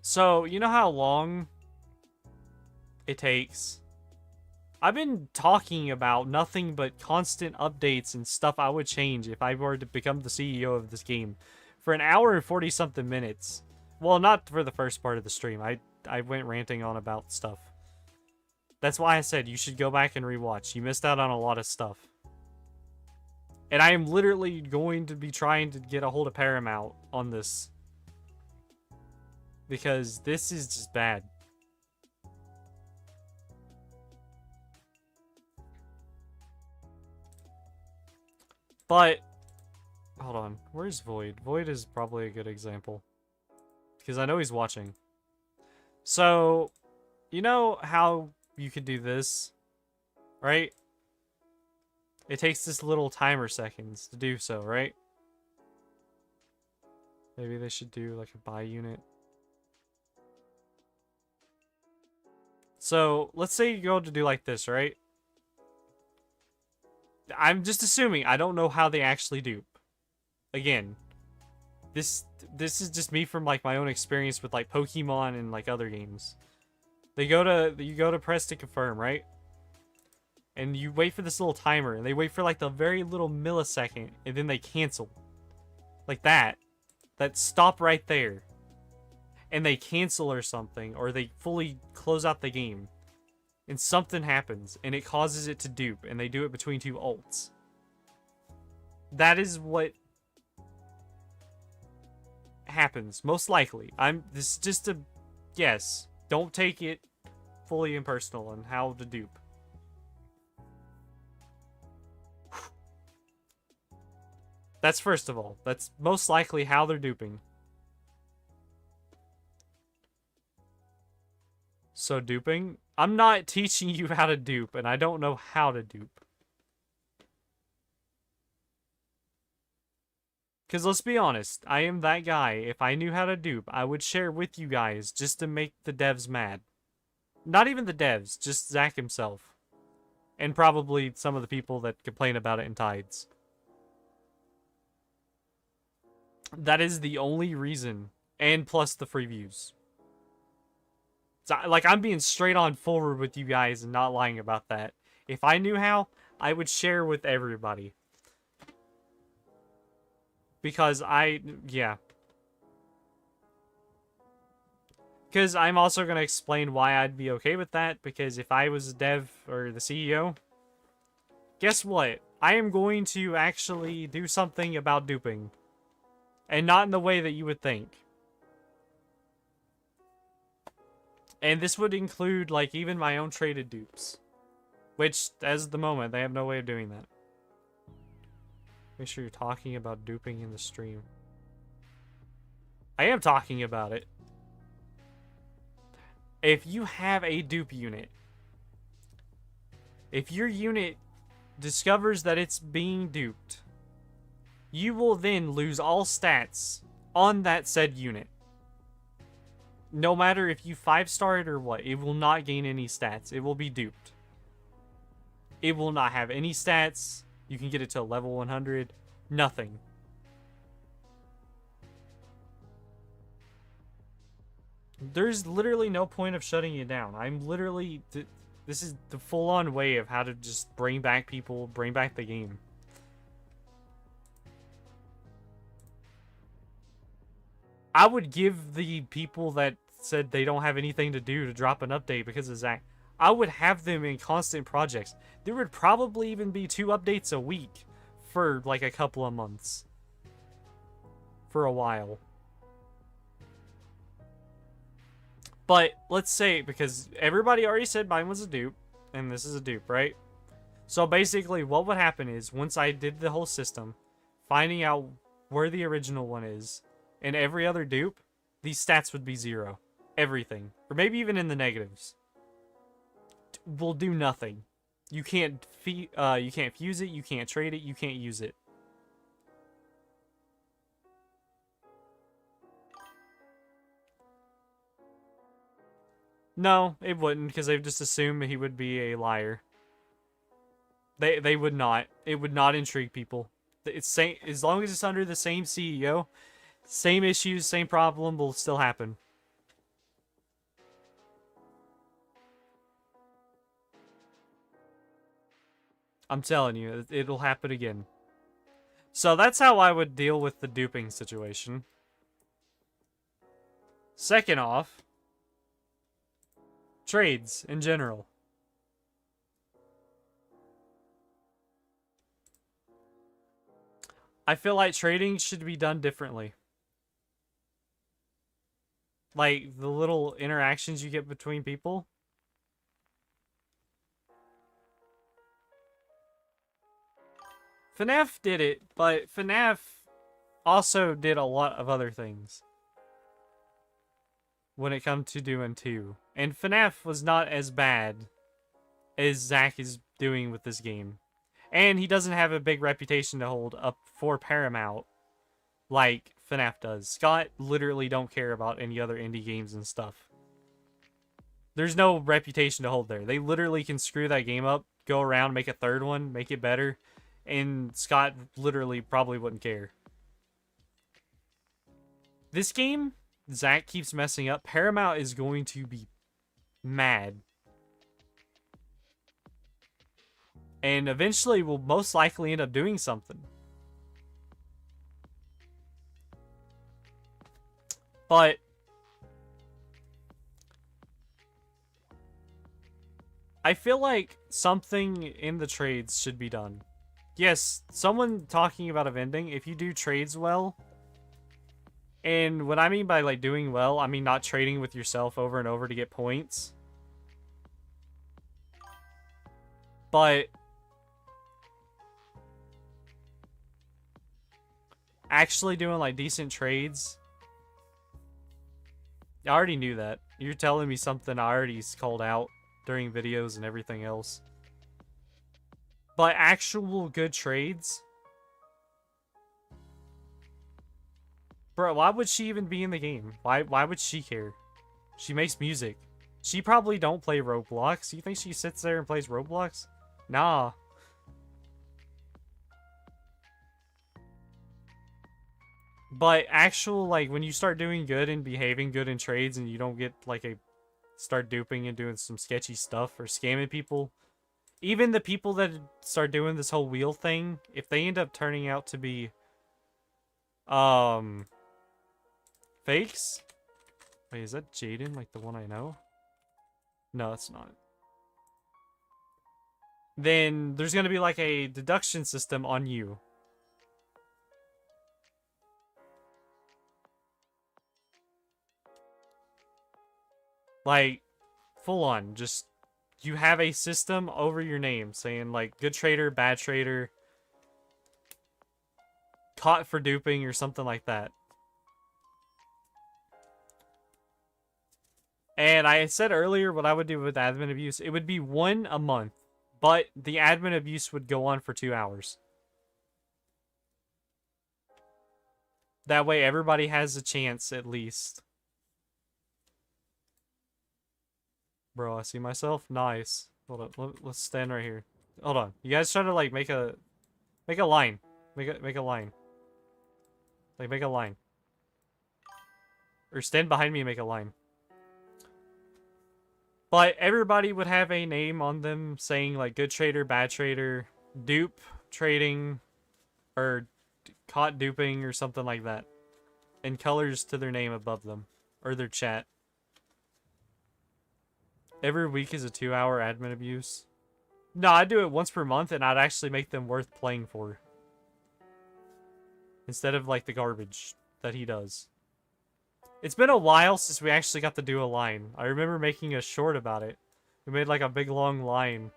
So, you know how long it takes? I've been talking about nothing but constant updates and stuff I would change if I were to become the CEO of this game for an hour and 40-something minutes. Well, not for the first part of the stream. I went ranting on about stuff. That's why I said you should go back and rewatch. You missed out on a lot of stuff. And I am literally going to be trying to get a hold of Paramount on this. Because this is just bad. But, hold on. Where's Void? Void is probably a good example. Because I know he's watching. So, you know how you could do this? Right? It takes this little timer seconds to do so, right? Maybe they should do like a buy unit. So, let's say you go to do like this, right? I'm just assuming. I don't know how they actually dupe. Again, this is just me from like my own experience with like Pokemon and like other games. You go to press to confirm, right? And you wait for this little timer, and they wait for like the very little millisecond, and then they cancel. Like that. That stop right there. And they cancel or something, or they fully close out the game. and something happens, and it causes it to dupe, and they do it between two ults. That is what happens, most likely. This is just a guess. Don't take it fully impersonal on how to dupe. That's first of all. That's most likely how they're duping. So duping? I'm not teaching you how to dupe, and I don't know how to dupe. Because let's be honest, I am that guy. If I knew how to dupe, I would share with you guys just to make the devs mad. Not even the devs, just Zach himself. And probably some of the people that complain about it in Tides. That is the only reason. And plus the free views. So, like, I'm being straight on forward with you guys and not lying about that. If I knew how, I would share with everybody. Because yeah. Because I'm also going to explain why I'd be okay with that. Because if I was a dev or the CEO, guess what? I am going to actually do something about duping. And not in the way that you would think. And this would include, like, even my own traded dupes. Which, as of the moment, they have no way of doing that. Make sure you're talking about duping in the stream. I am talking about it. If you have a dupe unit, if your unit discovers that it's being duped, you will then lose all stats on that said unit. No matter if you 5-star it or what, it will not gain any stats. It will be duped. It will not have any stats. You can get it to level 100. Nothing. There's literally no point of shutting it down. I'm literally... This is the full-on way of how to just bring back people, bring back the game. I would give the people that said they don't have anything to do to drop an update because of Zach. I would have them in constant projects. There would probably even be 2 updates a week for like a couple of months. For a while. But let's say, because everybody already said mine was a dupe, and this is a dupe, right? So basically what would happen is, once I did the whole system, finding out where the original one is, and every other dupe, these stats would be 0. Everything. Or maybe even in the negatives. Will do nothing. You can't fuse it, you can't trade it, you can't use it. No, it wouldn't, because they've just assumed he would be a liar. They would not. It would not intrigue people. It's same, as long as it's under the same CEO, same issues, same problem will still happen. I'm telling you, it'll happen again. So that's how I would deal with the duping situation. Second off, trades in general. I feel like trading should be done differently. Like, the little interactions you get between people. FNAF did it, but FNAF also did a lot of other things when it comes to doing 2. And FNAF was not as bad as Zach is doing with this game. And he doesn't have a big reputation to hold up for Paramount like FNAF does. Scott literally don't care about any other indie games and stuff. There's no reputation to hold there. They literally can screw that game up, go around, make a third one, make it better, and Scott literally probably wouldn't care. This game, Zach keeps messing up. Paramount is going to be mad. And eventually will most likely end up doing something. But I feel like something in the trades should be done. Yes, someone talking about a vending, if you do trades well, and what I mean by like doing well, I mean not trading with yourself over and over to get points. But actually doing like decent trades. I already knew that. You're telling me something I already called out during videos and everything else. But actual good trades? Bro, why would she even be in the game? Why would she care? She makes music. She probably don't play Roblox. You think she sits there and plays Roblox? Nah. But actual, like, when you start doing good and behaving good in trades and you don't get, like, start duping and doing some sketchy stuff or scamming people, even the people that start doing this whole wheel thing, if they end up turning out to be, fakes? Wait, is that Jaden, like the one I know? No, it's not. Then there's gonna be, like, a deduction system on you. Like, full on, just, you have a system over your name saying, like, good trader, bad trader, caught for duping, or something like that. And I said earlier what I would do with admin abuse. It would be 1 a month, but the admin abuse would go on for 2 hours. That way everybody has a chance, at least. Bro, I see myself. Nice. Hold up. Let's stand right here. Hold on. You guys try to like make a line. Make a line. Like make a line. Or stand behind me and make a line. But everybody would have a name on them saying like good trader, bad trader, dupe trading, or caught duping or something like that. And colors to their name above them. Or their chat. Every week is a 2-hour admin abuse. No, I'd do it once per month and I'd actually make them worth playing for. Instead of like the garbage that he does. It's been a while since we actually got to do a line. I remember making a short about it. We made like a big long line.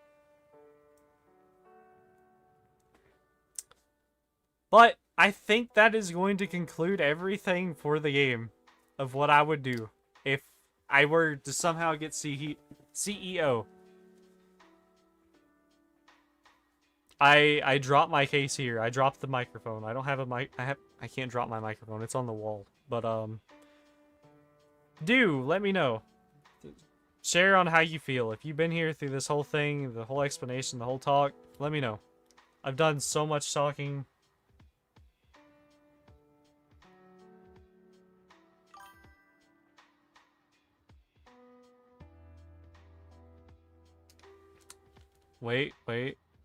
But I think that is going to conclude everything for the game of what I would do if I were to somehow get CEO. I dropped my case here. I dropped the microphone. I don't have a mic. I can't drop my microphone. It's on the wall. But let me know. Share on how you feel. If you've been here through this whole thing, the whole explanation, the whole talk, let me know. I've done so much talking. Wait.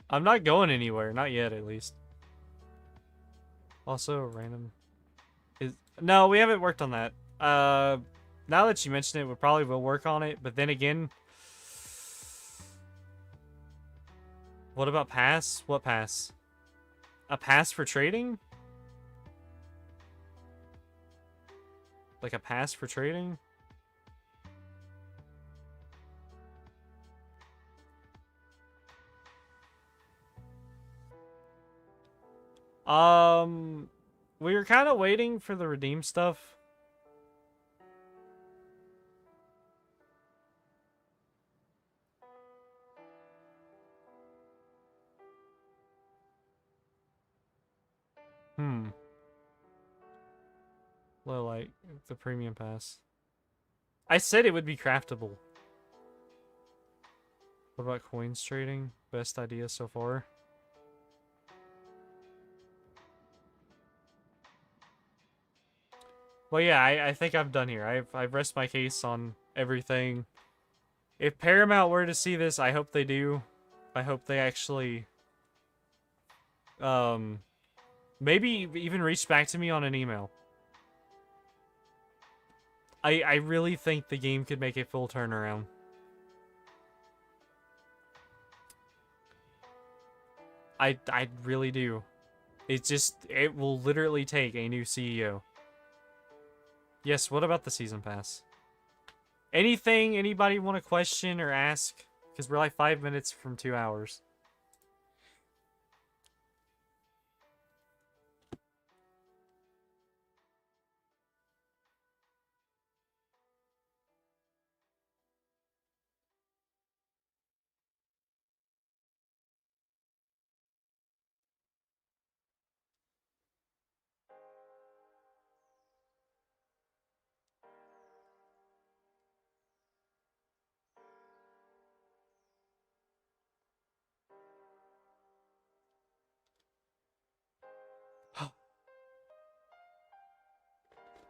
I'm not going anywhere. Not yet, at least. Also, random... No, we haven't worked on that. Now that you mention it, we probably will work on it. But then again... What about pass? What pass? A pass for trading? Like a pass for trading? We were kind of waiting for the redeem stuff. Low light, the premium pass. I said it would be craftable. What about coins trading? Best idea so far. Well, yeah, I think I'm done here. I've rest my case on everything. If Paramount were to see this, I hope they do. I hope they actually, maybe even reach back to me on an email. I really think the game could make a full turnaround. I really do. It will literally take a new CEO. Yes, what about the season pass? Anything anybody want to question or ask? Because we're like 5 minutes from 2 hours.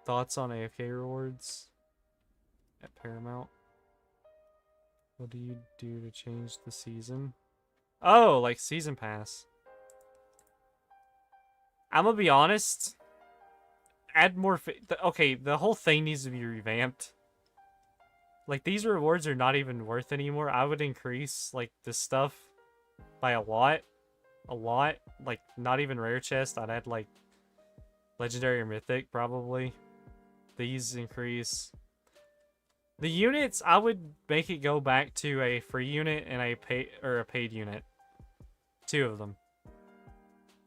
Thoughts on AFK rewards at Paramount? What do you do to change the season? Oh, like season pass. I'm gonna be honest. Add more. Okay, the whole thing needs to be revamped. Like, these rewards are not even worth anymore. I would increase, like, this stuff by a lot. A lot. Like, not even rare chest. I'd add, like, legendary or mythic, probably. These increase. The units, I would make it go back to a free unit and a paid unit. 2 of them.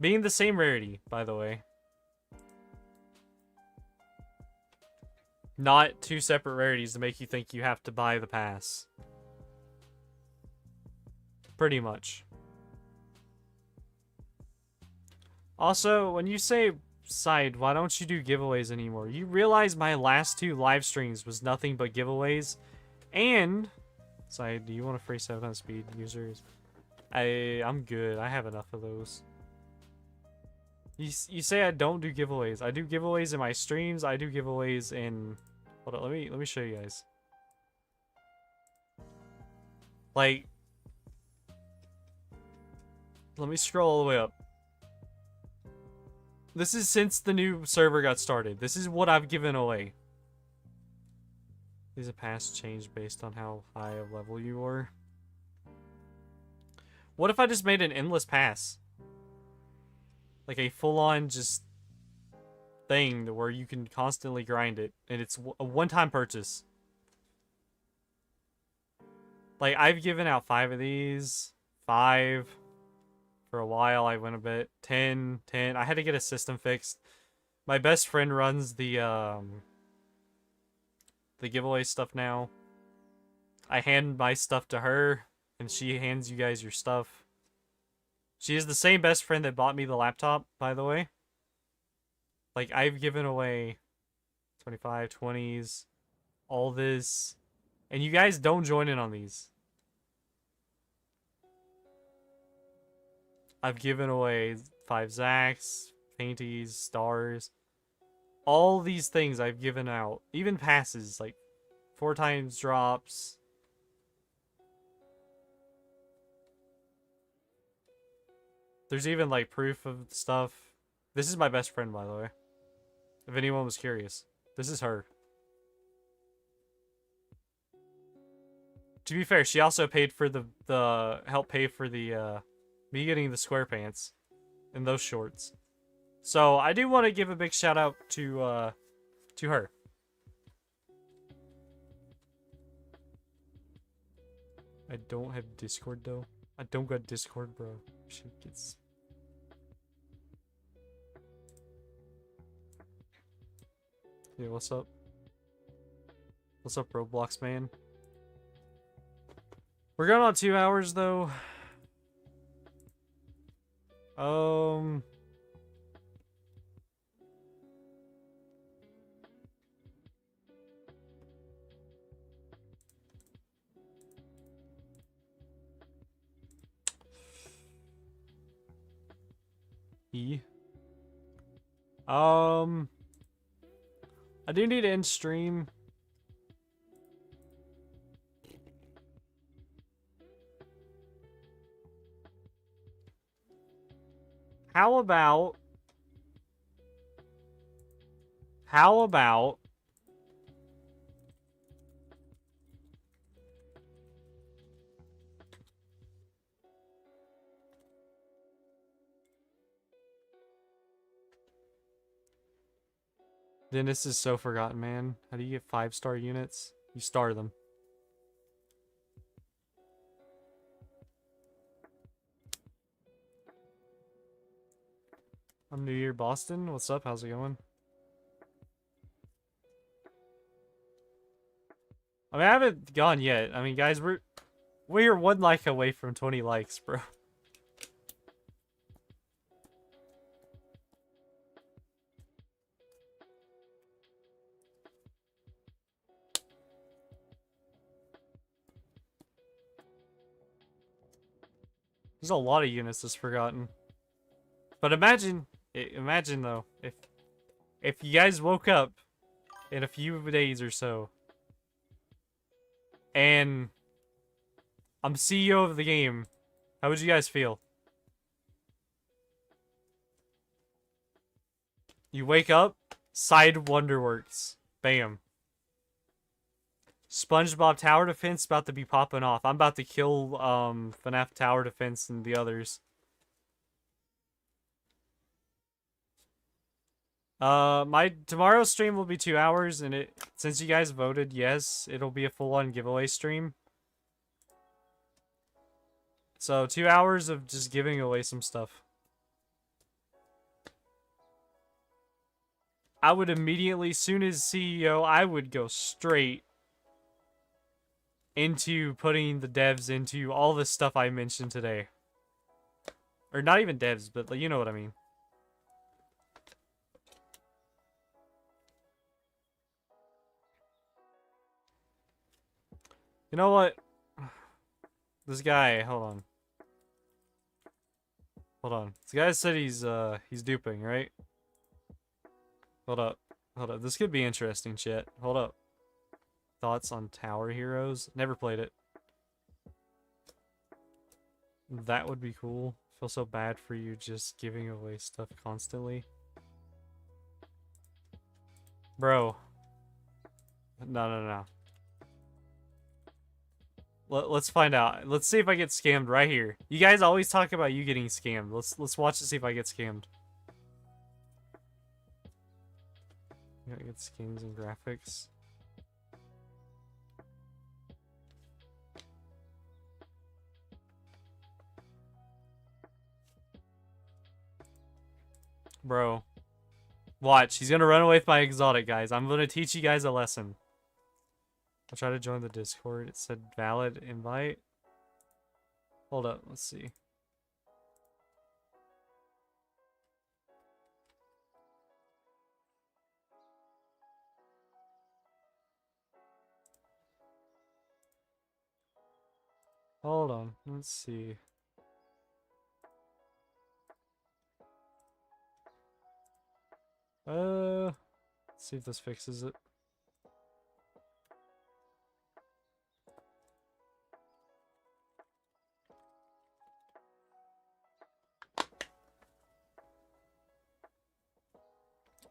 Being the same rarity, by the way. Not 2 separate rarities to make you think you have to buy the pass. Pretty much. Also, when you say side, why don't you do giveaways anymore? You realize my last 2 live streams was nothing but giveaways. And side, do you want a free 7 times speed users? I'm good. I have enough of those. You say I don't do giveaways. I do giveaways in my streams. I do giveaways in... Hold on, let me show you guys. Like, let me scroll all the way up. This is since the new server got started. This is what I've given away. These are pass change based on how high of level you are. What if I just made an endless pass? Like a full-on just thing where you can constantly grind it, and it's a one-time purchase. Like, I've given out 5 of these. 5. For a while, I went a bit. 10. I had to get a system fixed. My best friend runs the giveaway stuff now. I hand my stuff to her, and she hands you guys your stuff. She is the same best friend that bought me the laptop, by the way. Like, I've given away 25, 20s, all this. And you guys don't join in on these. I've given away 5 Zacks, Painties, Stars. All these things I've given out. Even passes, like 4 times drops. There's even, like, proof of stuff. This is my best friend, by the way. If anyone was curious. This is her. To be fair, she also paid for the helped pay for the, me getting the square pants. And those shorts. So, I do want to give a big shout out to her. I don't have Discord, though. I don't got Discord, bro. Shit gets... Yeah, what's up? What's up, Roblox man? We're going on 2 hours, though. I do need to end stream. How about Dennis is so forgotten, man. How do you get 5-star units? You star them. I'm New Year Boston. What's up? How's it going? I mean, I haven't gone yet. I mean, guys, we're 1 like away from 20 likes, bro. There's a lot of units that's forgotten. But imagine though, if you guys woke up in a few days or so, and I'm CEO of the game, how would you guys feel? You wake up, Side Wonderworks, bam. Spongebob Tower Defense about to be popping off. I'm about to kill FNAF Tower Defense and the others. My tomorrow's stream will be 2 hours, and since you guys voted yes, it'll be a full-on giveaway stream. So 2 hours of just giving away some stuff. I would immediately, soon as CEO, I would go straight into putting the devs into all the stuff I mentioned today. Or not even devs, but you know what I mean. You know what? This guy, hold on. Hold on. This guy said he's duping, right? Hold up. Hold up. This could be interesting shit. Hold up. Thoughts on Tower Heroes? Never played it. That would be cool. Feel so bad for you just giving away stuff constantly. Bro. No. Let's find out. Let's see if I get scammed right here. You guys always talk about you getting scammed. Let's watch to see if I get scammed. You gotta get skins and graphics. Bro. Watch. He's gonna run away with my exotic, guys. I'm gonna teach you guys a lesson. I'll try to join the Discord. It said valid invite. Hold up. Let's see. Hold on. Let's see. Let's see if this fixes it.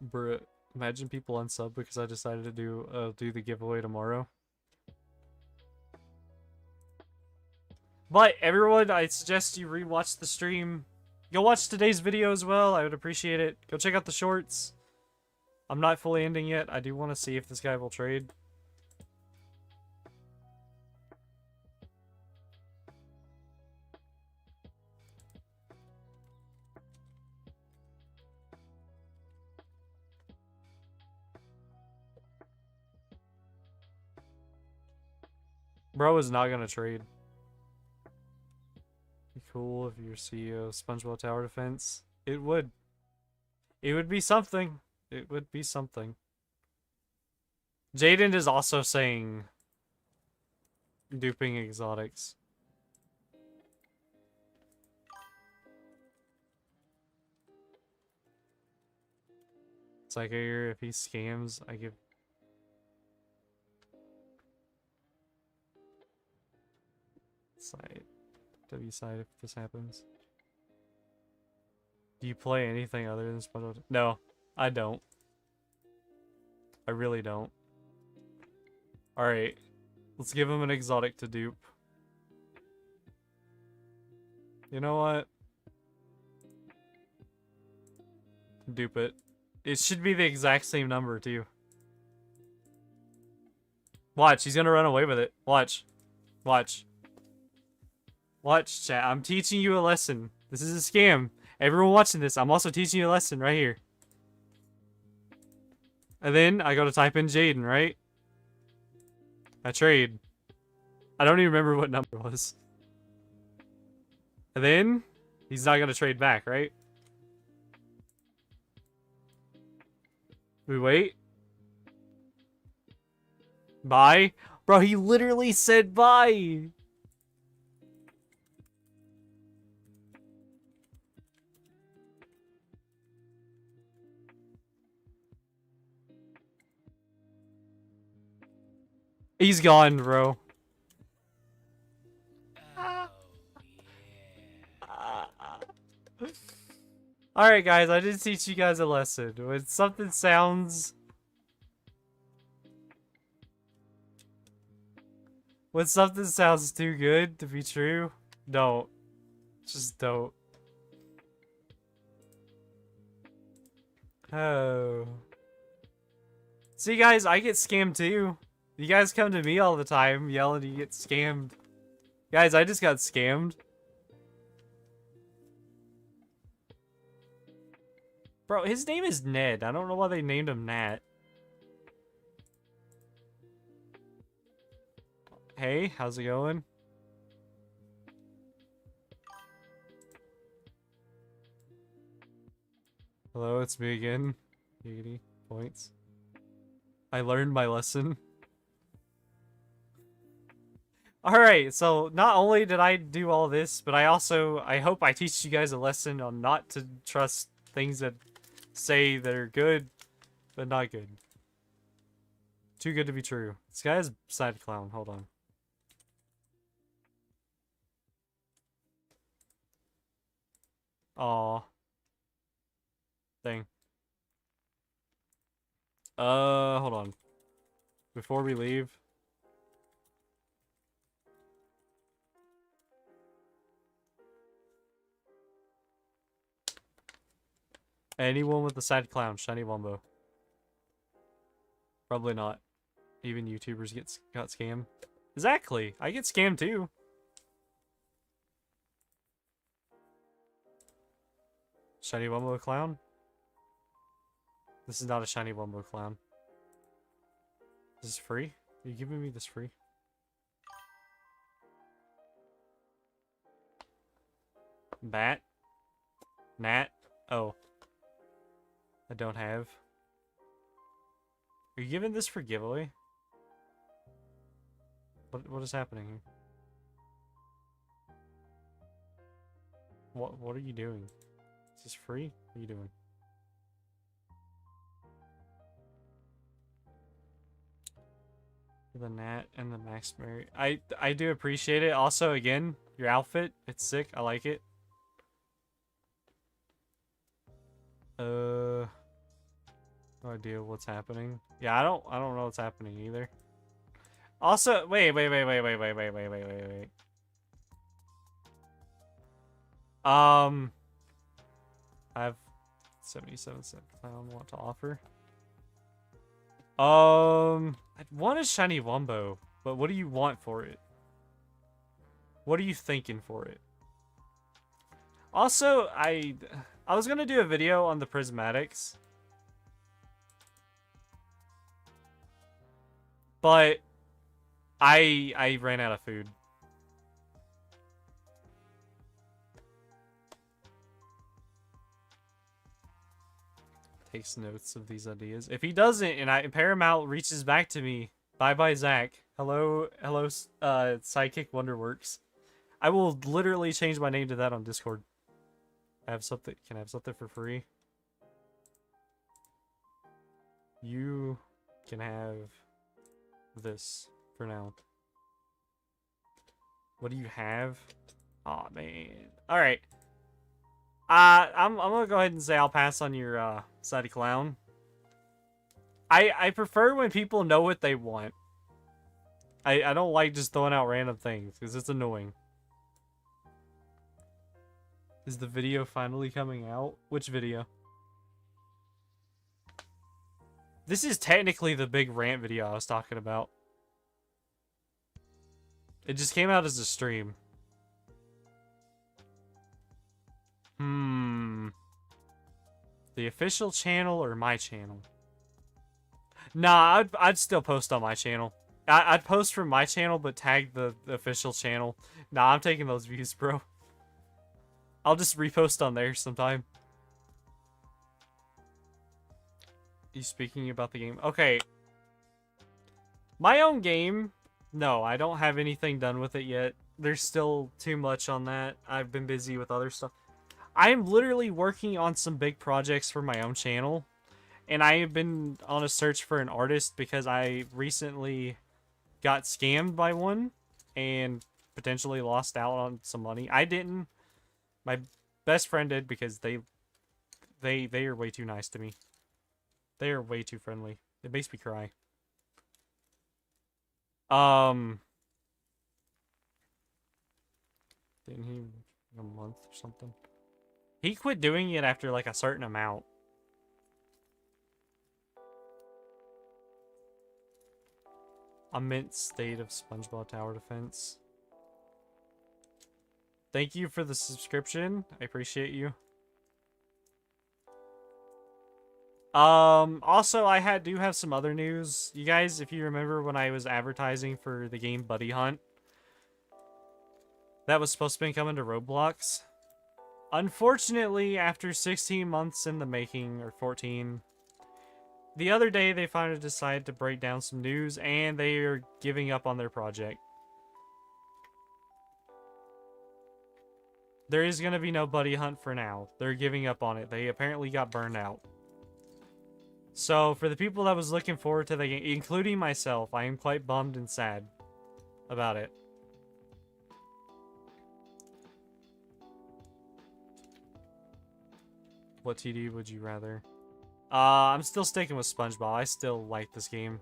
Bruh, imagine people unsub because I decided to do the giveaway tomorrow. But everyone, I suggest you rewatch the stream. Go watch today's video as well. I would appreciate it. Go check out the shorts. I'm not fully ending yet. I do want to see if this guy will trade. Bro is not gonna trade. Be cool if you're CEO of Spongebob Tower Defense. It would. It would be something. It would be something. Jaden is also saying duping exotics. It's like here, if he scams, I give. Side. W side if this happens. Do you play anything other than SpongeBob? No, I don't. I really don't. Alright. Let's give him an exotic to dupe. You know what? Dupe it. It should be the exact same number, too. Watch, he's gonna run away with it. Watch. Watch. Watch, chat. I'm teaching you a lesson. This is a scam. Everyone watching this, I'm also teaching you a lesson right here. And then I gotta type in Jaden, right? I trade. I don't even remember what number it was. And then he's not gonna trade back, right? We wait. Bye. Bro, he literally said bye. He's gone, bro. Oh, yeah. Alright, guys, I did teach you guys a lesson. When something sounds... When something sounds too good to be true, don't. Just don't. Oh. See, guys, I get scammed too. You guys come to me all the time yelling you get scammed. Guys, I just got scammed. Bro, his name is Ned. I don't know why they named him Nat. Hey, how's it going? Hello, it's me again. 80 points. I learned my lesson. Alright, so not only did I do all this, but I hope I teach you guys a lesson on not to trust things that say they're good, but not good. Too good to be true. This guy is side clown, hold on. Aw. Dang. Hold on. Before we leave. Anyone with a side clown, shiny wombo. Probably not. Even YouTubers got scammed. Exactly. I get scammed too. Shiny wombo clown? This is not a shiny wombo clown. This is free? Are you giving me this free? Bat? Nat? Oh. I don't have. Are you giving this for giveaway? What is happening here? What are you doing? Is this free? What are you doing? The Nat and the Max Mary. I do appreciate it. Also, again, your outfit, it's sick. I like it. No idea what's happening. Yeah, I don't know what's happening either. Also, wait. I have 77 cent clown want to offer. I'd want a shiny wombo, but what do you want for it? What are you thinking for it? Also, I was gonna do a video on the prismatics, but I ran out of food. Takes notes of these ideas. If he doesn't, and Paramount reaches back to me, bye Zach. Hello, Sidekick Wonderworks. I will literally change my name to that on Discord. I have something. Can I have something for free? You can have this for now. What do you have? Aw, man. All right. I'm gonna go ahead and say I'll pass on your side clown. I prefer when people know what they want. I don't like just throwing out random things because it's annoying. Is the video finally coming out? Which video? This is technically the big rant video I was talking about. It just came out as a stream. The official channel or my channel? Nah, I'd still post on my channel. I'd post from my channel, but tag the official channel. Nah, I'm taking those views, bro. I'll just repost on there sometime. You speaking about the game? Okay. My own game? No, I don't have anything done with it yet. There's still too much on that. I've been busy with other stuff. I'm literally working on some big projects for my own channel. And I have been on a search for an artist because I recently got scammed by one and potentially lost out on some money. I didn't. My best friend did because they are way too nice to me. They are way too friendly. It makes me cry. Didn't he a month or something? He quit doing it after like a certain amount. A mint state of Spongebob Tower Defense. Thank you for the subscription. I appreciate you. Also, I do have some other news. You guys, if you remember when I was advertising for the game Buddy Hunt, that was supposed to be coming to Roblox. Unfortunately, after 16 months in the making, or 14, the other day they finally decided to break down some news, and they are giving up on their project. There is going to be no Buddy Hunt for now. They're giving up on it. They apparently got burned out. So, for the people that was looking forward to the game, including myself, I am quite bummed and sad about it. What TD would you rather? I'm still sticking with SpongeBob. I still like this game.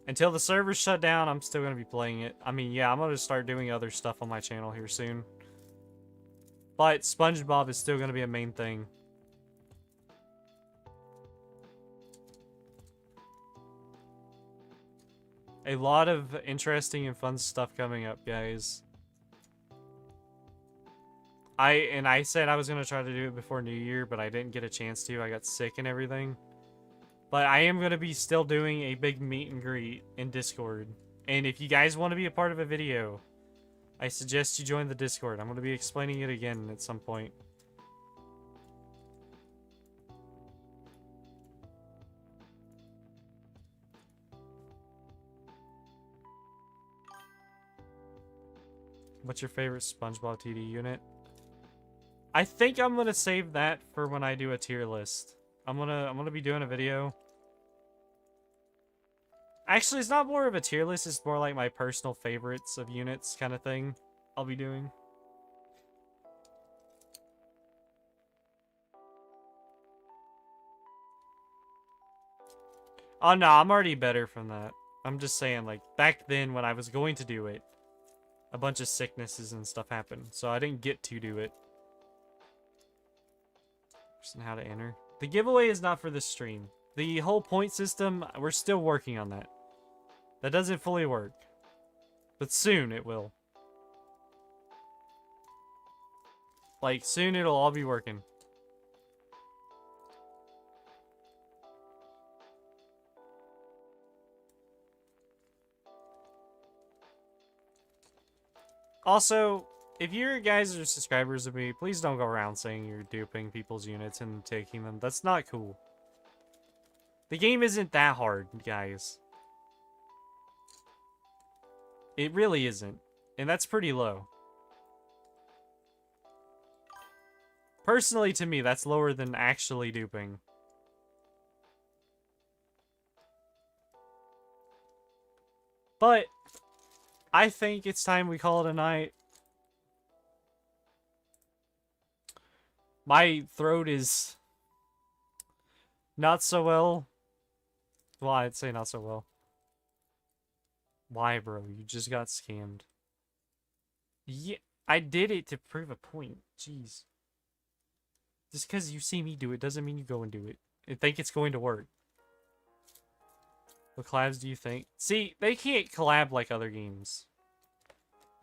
Until the servers shut down, I'm still going to be playing it. I mean, yeah, I'm going to start doing other stuff on my channel here soon. But SpongeBob is still going to be a main thing. A lot of interesting and fun stuff coming up, guys. I said I was going to try to do it before New Year, but I didn't get a chance to. I got sick and everything. But I am going to be still doing a big meet and greet in Discord. And if you guys want to be a part of a video, I suggest you join the Discord. I'm going to be explaining it again at some point. What's your favorite SpongeBob TD unit? I think I'm gonna save that for when I do a tier list. I'm gonna be doing a video. Actually, it's not more of a tier list, it's more like my personal favorites of units kind of thing I'll be doing. Oh no, I'm already better from that. I'm just saying, like, back then when I was going to do it, a bunch of sicknesses and stuff happened, so I didn't get to do it. And how to enter. The giveaway is not for this stream. The whole point system, we're still working on that. That doesn't fully work. But soon it will. Like, soon it'll all be working. Also, if you guys are subscribers of me, please don't go around saying you're duping people's units and taking them. That's not cool. The game isn't that hard, guys. It really isn't. And that's pretty low. Personally, to me, that's lower than actually duping. But I think it's time we call it a night. My throat is not so well. Well, I'd say not so well. Why, bro? You just got scammed. Yeah, I did it to prove a point. Jeez. Just because you see me do it doesn't mean you go and do it and think it's going to work. What collabs do you think? See, they can't collab like other games.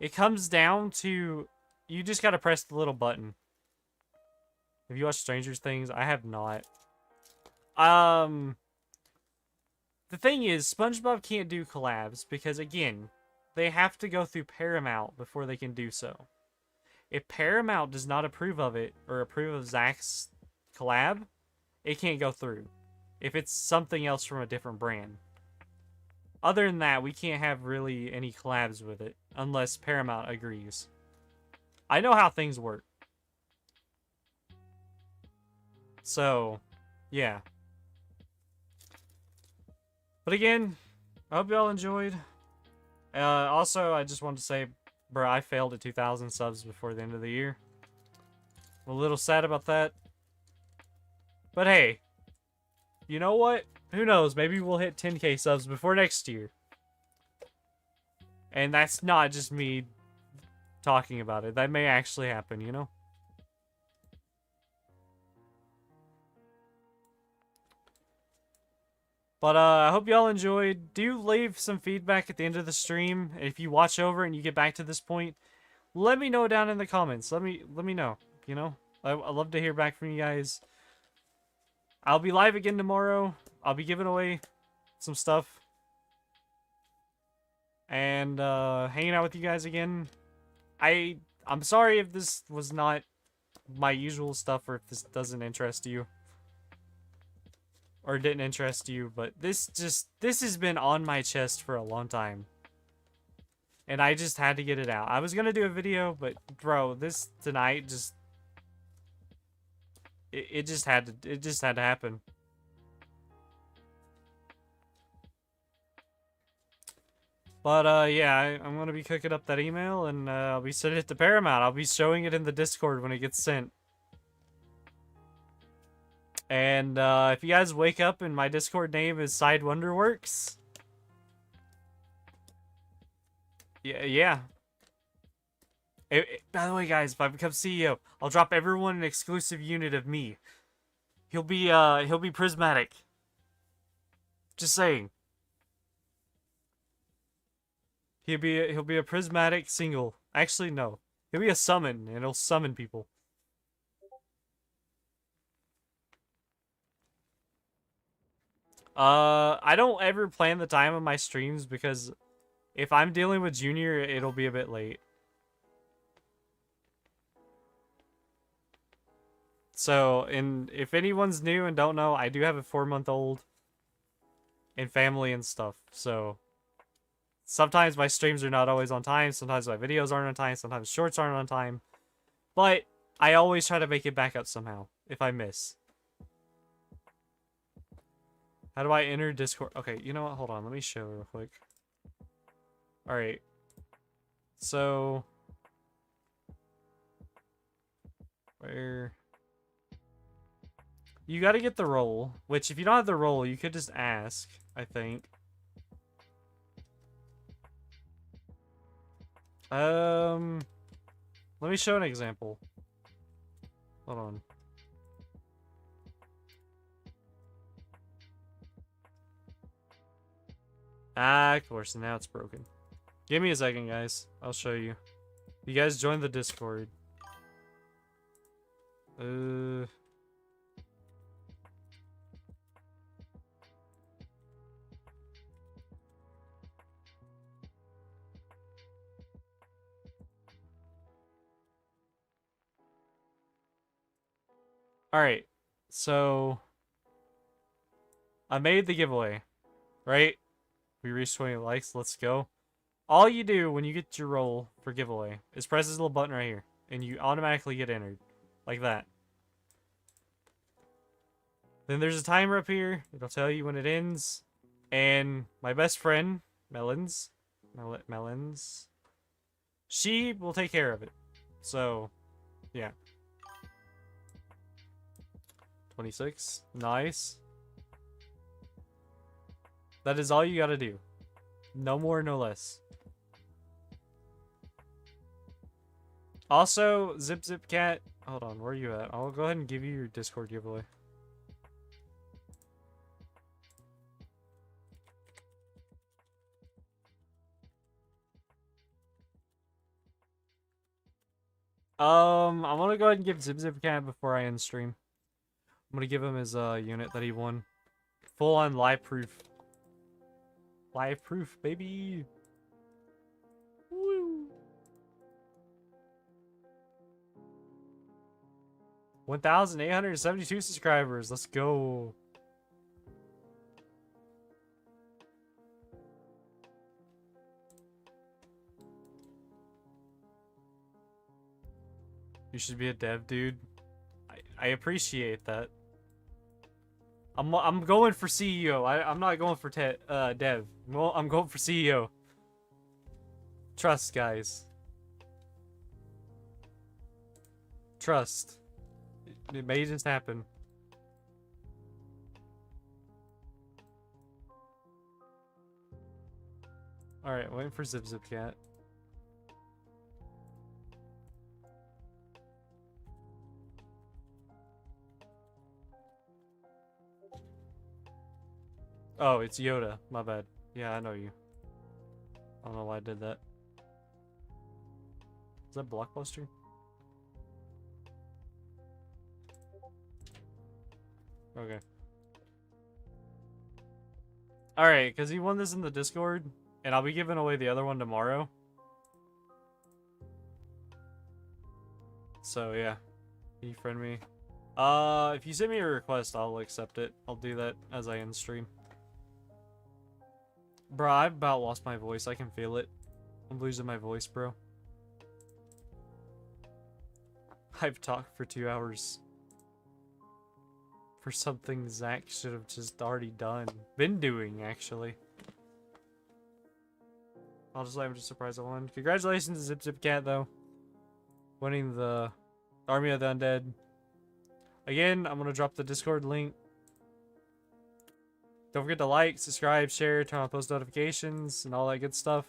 It comes down to you just gotta press the little button. Have you watched Stranger Things? I have not. The thing is, SpongeBob can't do collabs because, again, they have to go through Paramount before they can do so. If Paramount does not approve of it or approve of Zach's collab, it can't go through. If it's something else from a different brand. Other than that, we can't have really any collabs with it unless Paramount agrees. I know how things work. So, yeah. But again, I hope y'all enjoyed. Also, I just wanted to say, bro, I failed at 2,000 subs before the end of the year. I'm a little sad about that. But hey, you know what? Who knows? Maybe we'll hit 10k subs before next year. And that's not just me talking about it. That may actually happen, you know? But I hope y'all enjoyed. Do leave some feedback at the end of the stream. If you watch over and you get back to this point, let me know down in the comments. Let me know, you know? I love to hear back from you guys. I'll be live again tomorrow. I'll be giving away some stuff. And hanging out with you guys again. I'm sorry if this was not my usual stuff or if this doesn't interest you. Or didn't interest you, but this has been on my chest for a long time. And I just had to get it out. I was gonna do a video, but bro, this tonight just it just had to happen. But yeah, I'm gonna be cooking up that email and I'll be sending it to Paramount. I'll be showing it in the Discord when it gets sent. And if you guys wake up and my Discord name is Side Wonderworks, yeah. By the way, guys, if I become CEO, I'll drop everyone an exclusive unit of me. He'll be prismatic. Just saying. He'll be a prismatic single. Actually, no. He'll be a summon, and he'll summon people. I don't ever plan the time of my streams because if I'm dealing with Junior, it'll be a bit late. So, if anyone's new and don't know, I do have a 4-month-old and family and stuff. So, sometimes my streams are not always on time. Sometimes my videos aren't on time. Sometimes shorts aren't on time. But I always try to make it back up somehow if I miss. How do I enter Discord? Okay, you know what? Hold on. Let me show real quick. Alright. So... where... you gotta get the role. Which, if you don't have the role, you could just ask, I think. Let me show an example. Hold on. Ah, of course, now it's broken. Give me a second, guys. I'll show you. You guys join the Discord. Alright, so... I made the giveaway, right? We reached 20 likes, let's go. All you do when you get your role for giveaway is press this little button right here, and you automatically get entered. Like that. Then there's a timer up here, it'll tell you when it ends. And my best friend, Melons, she will take care of it. So, yeah. 26, nice. That is all you gotta do. No more, no less. Also, Zip Cat. Hold on, where are you at? I'll go ahead and give you your Discord giveaway. I'm gonna go ahead and give Zip Zip Cat before I end stream. I'm gonna give him his unit that he won. Full on live proof. Live proof, baby. Woo. 1,872 subscribers. Let's go. You should be a dev, dude. I appreciate that. I'm going for CEO. I'm not going for dev. Well, I'm going for CEO. Trust, guys. Trust. It may just happen. Alright, waiting for Zip Zip Cat. Oh, it's Yoda. My bad. Yeah, I know you. I don't know why I did that. Is that Blockbuster? Okay. Alright, because he won this in the Discord, and I'll be giving away the other one tomorrow. So, yeah. Can you friend me? If you send me a request, I'll accept it. I'll do that as I end stream. Bro, I've about lost my voice. I can feel it. I'm losing my voice, bro. I've talked for 2 hours. For something Zach should have just already done. Been doing, actually. I'll just let him just surprise I won. Congratulations to Zip Zip Cat, though. Winning the Army of the Undead. Again, I'm going to drop the Discord link. Don't forget to like, subscribe, share, turn on post notifications, and all that good stuff.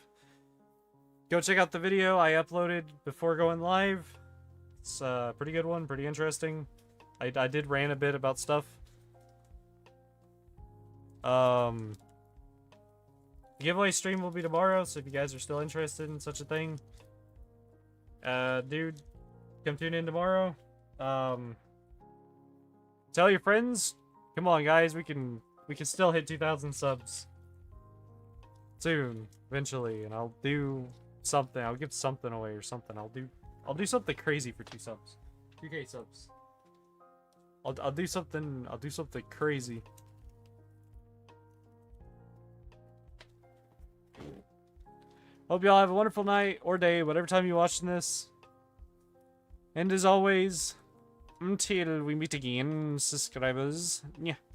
Go check out the video I uploaded before going live. It's a pretty good one, pretty interesting. I did rant a bit about stuff. The giveaway stream will be tomorrow, so if you guys are still interested in such a thing, dude, come tune in tomorrow. Tell your friends. Come on, guys, we can still hit 2,000 subs soon, eventually, and I'll do something. I'll give something away or something. I'll do something crazy for 2 subs, 2K subs. I'll do something. I'll do something crazy. Hope y'all have a wonderful night or day, whatever time you're watching this. And as always, until we meet again, subscribers. Yeah.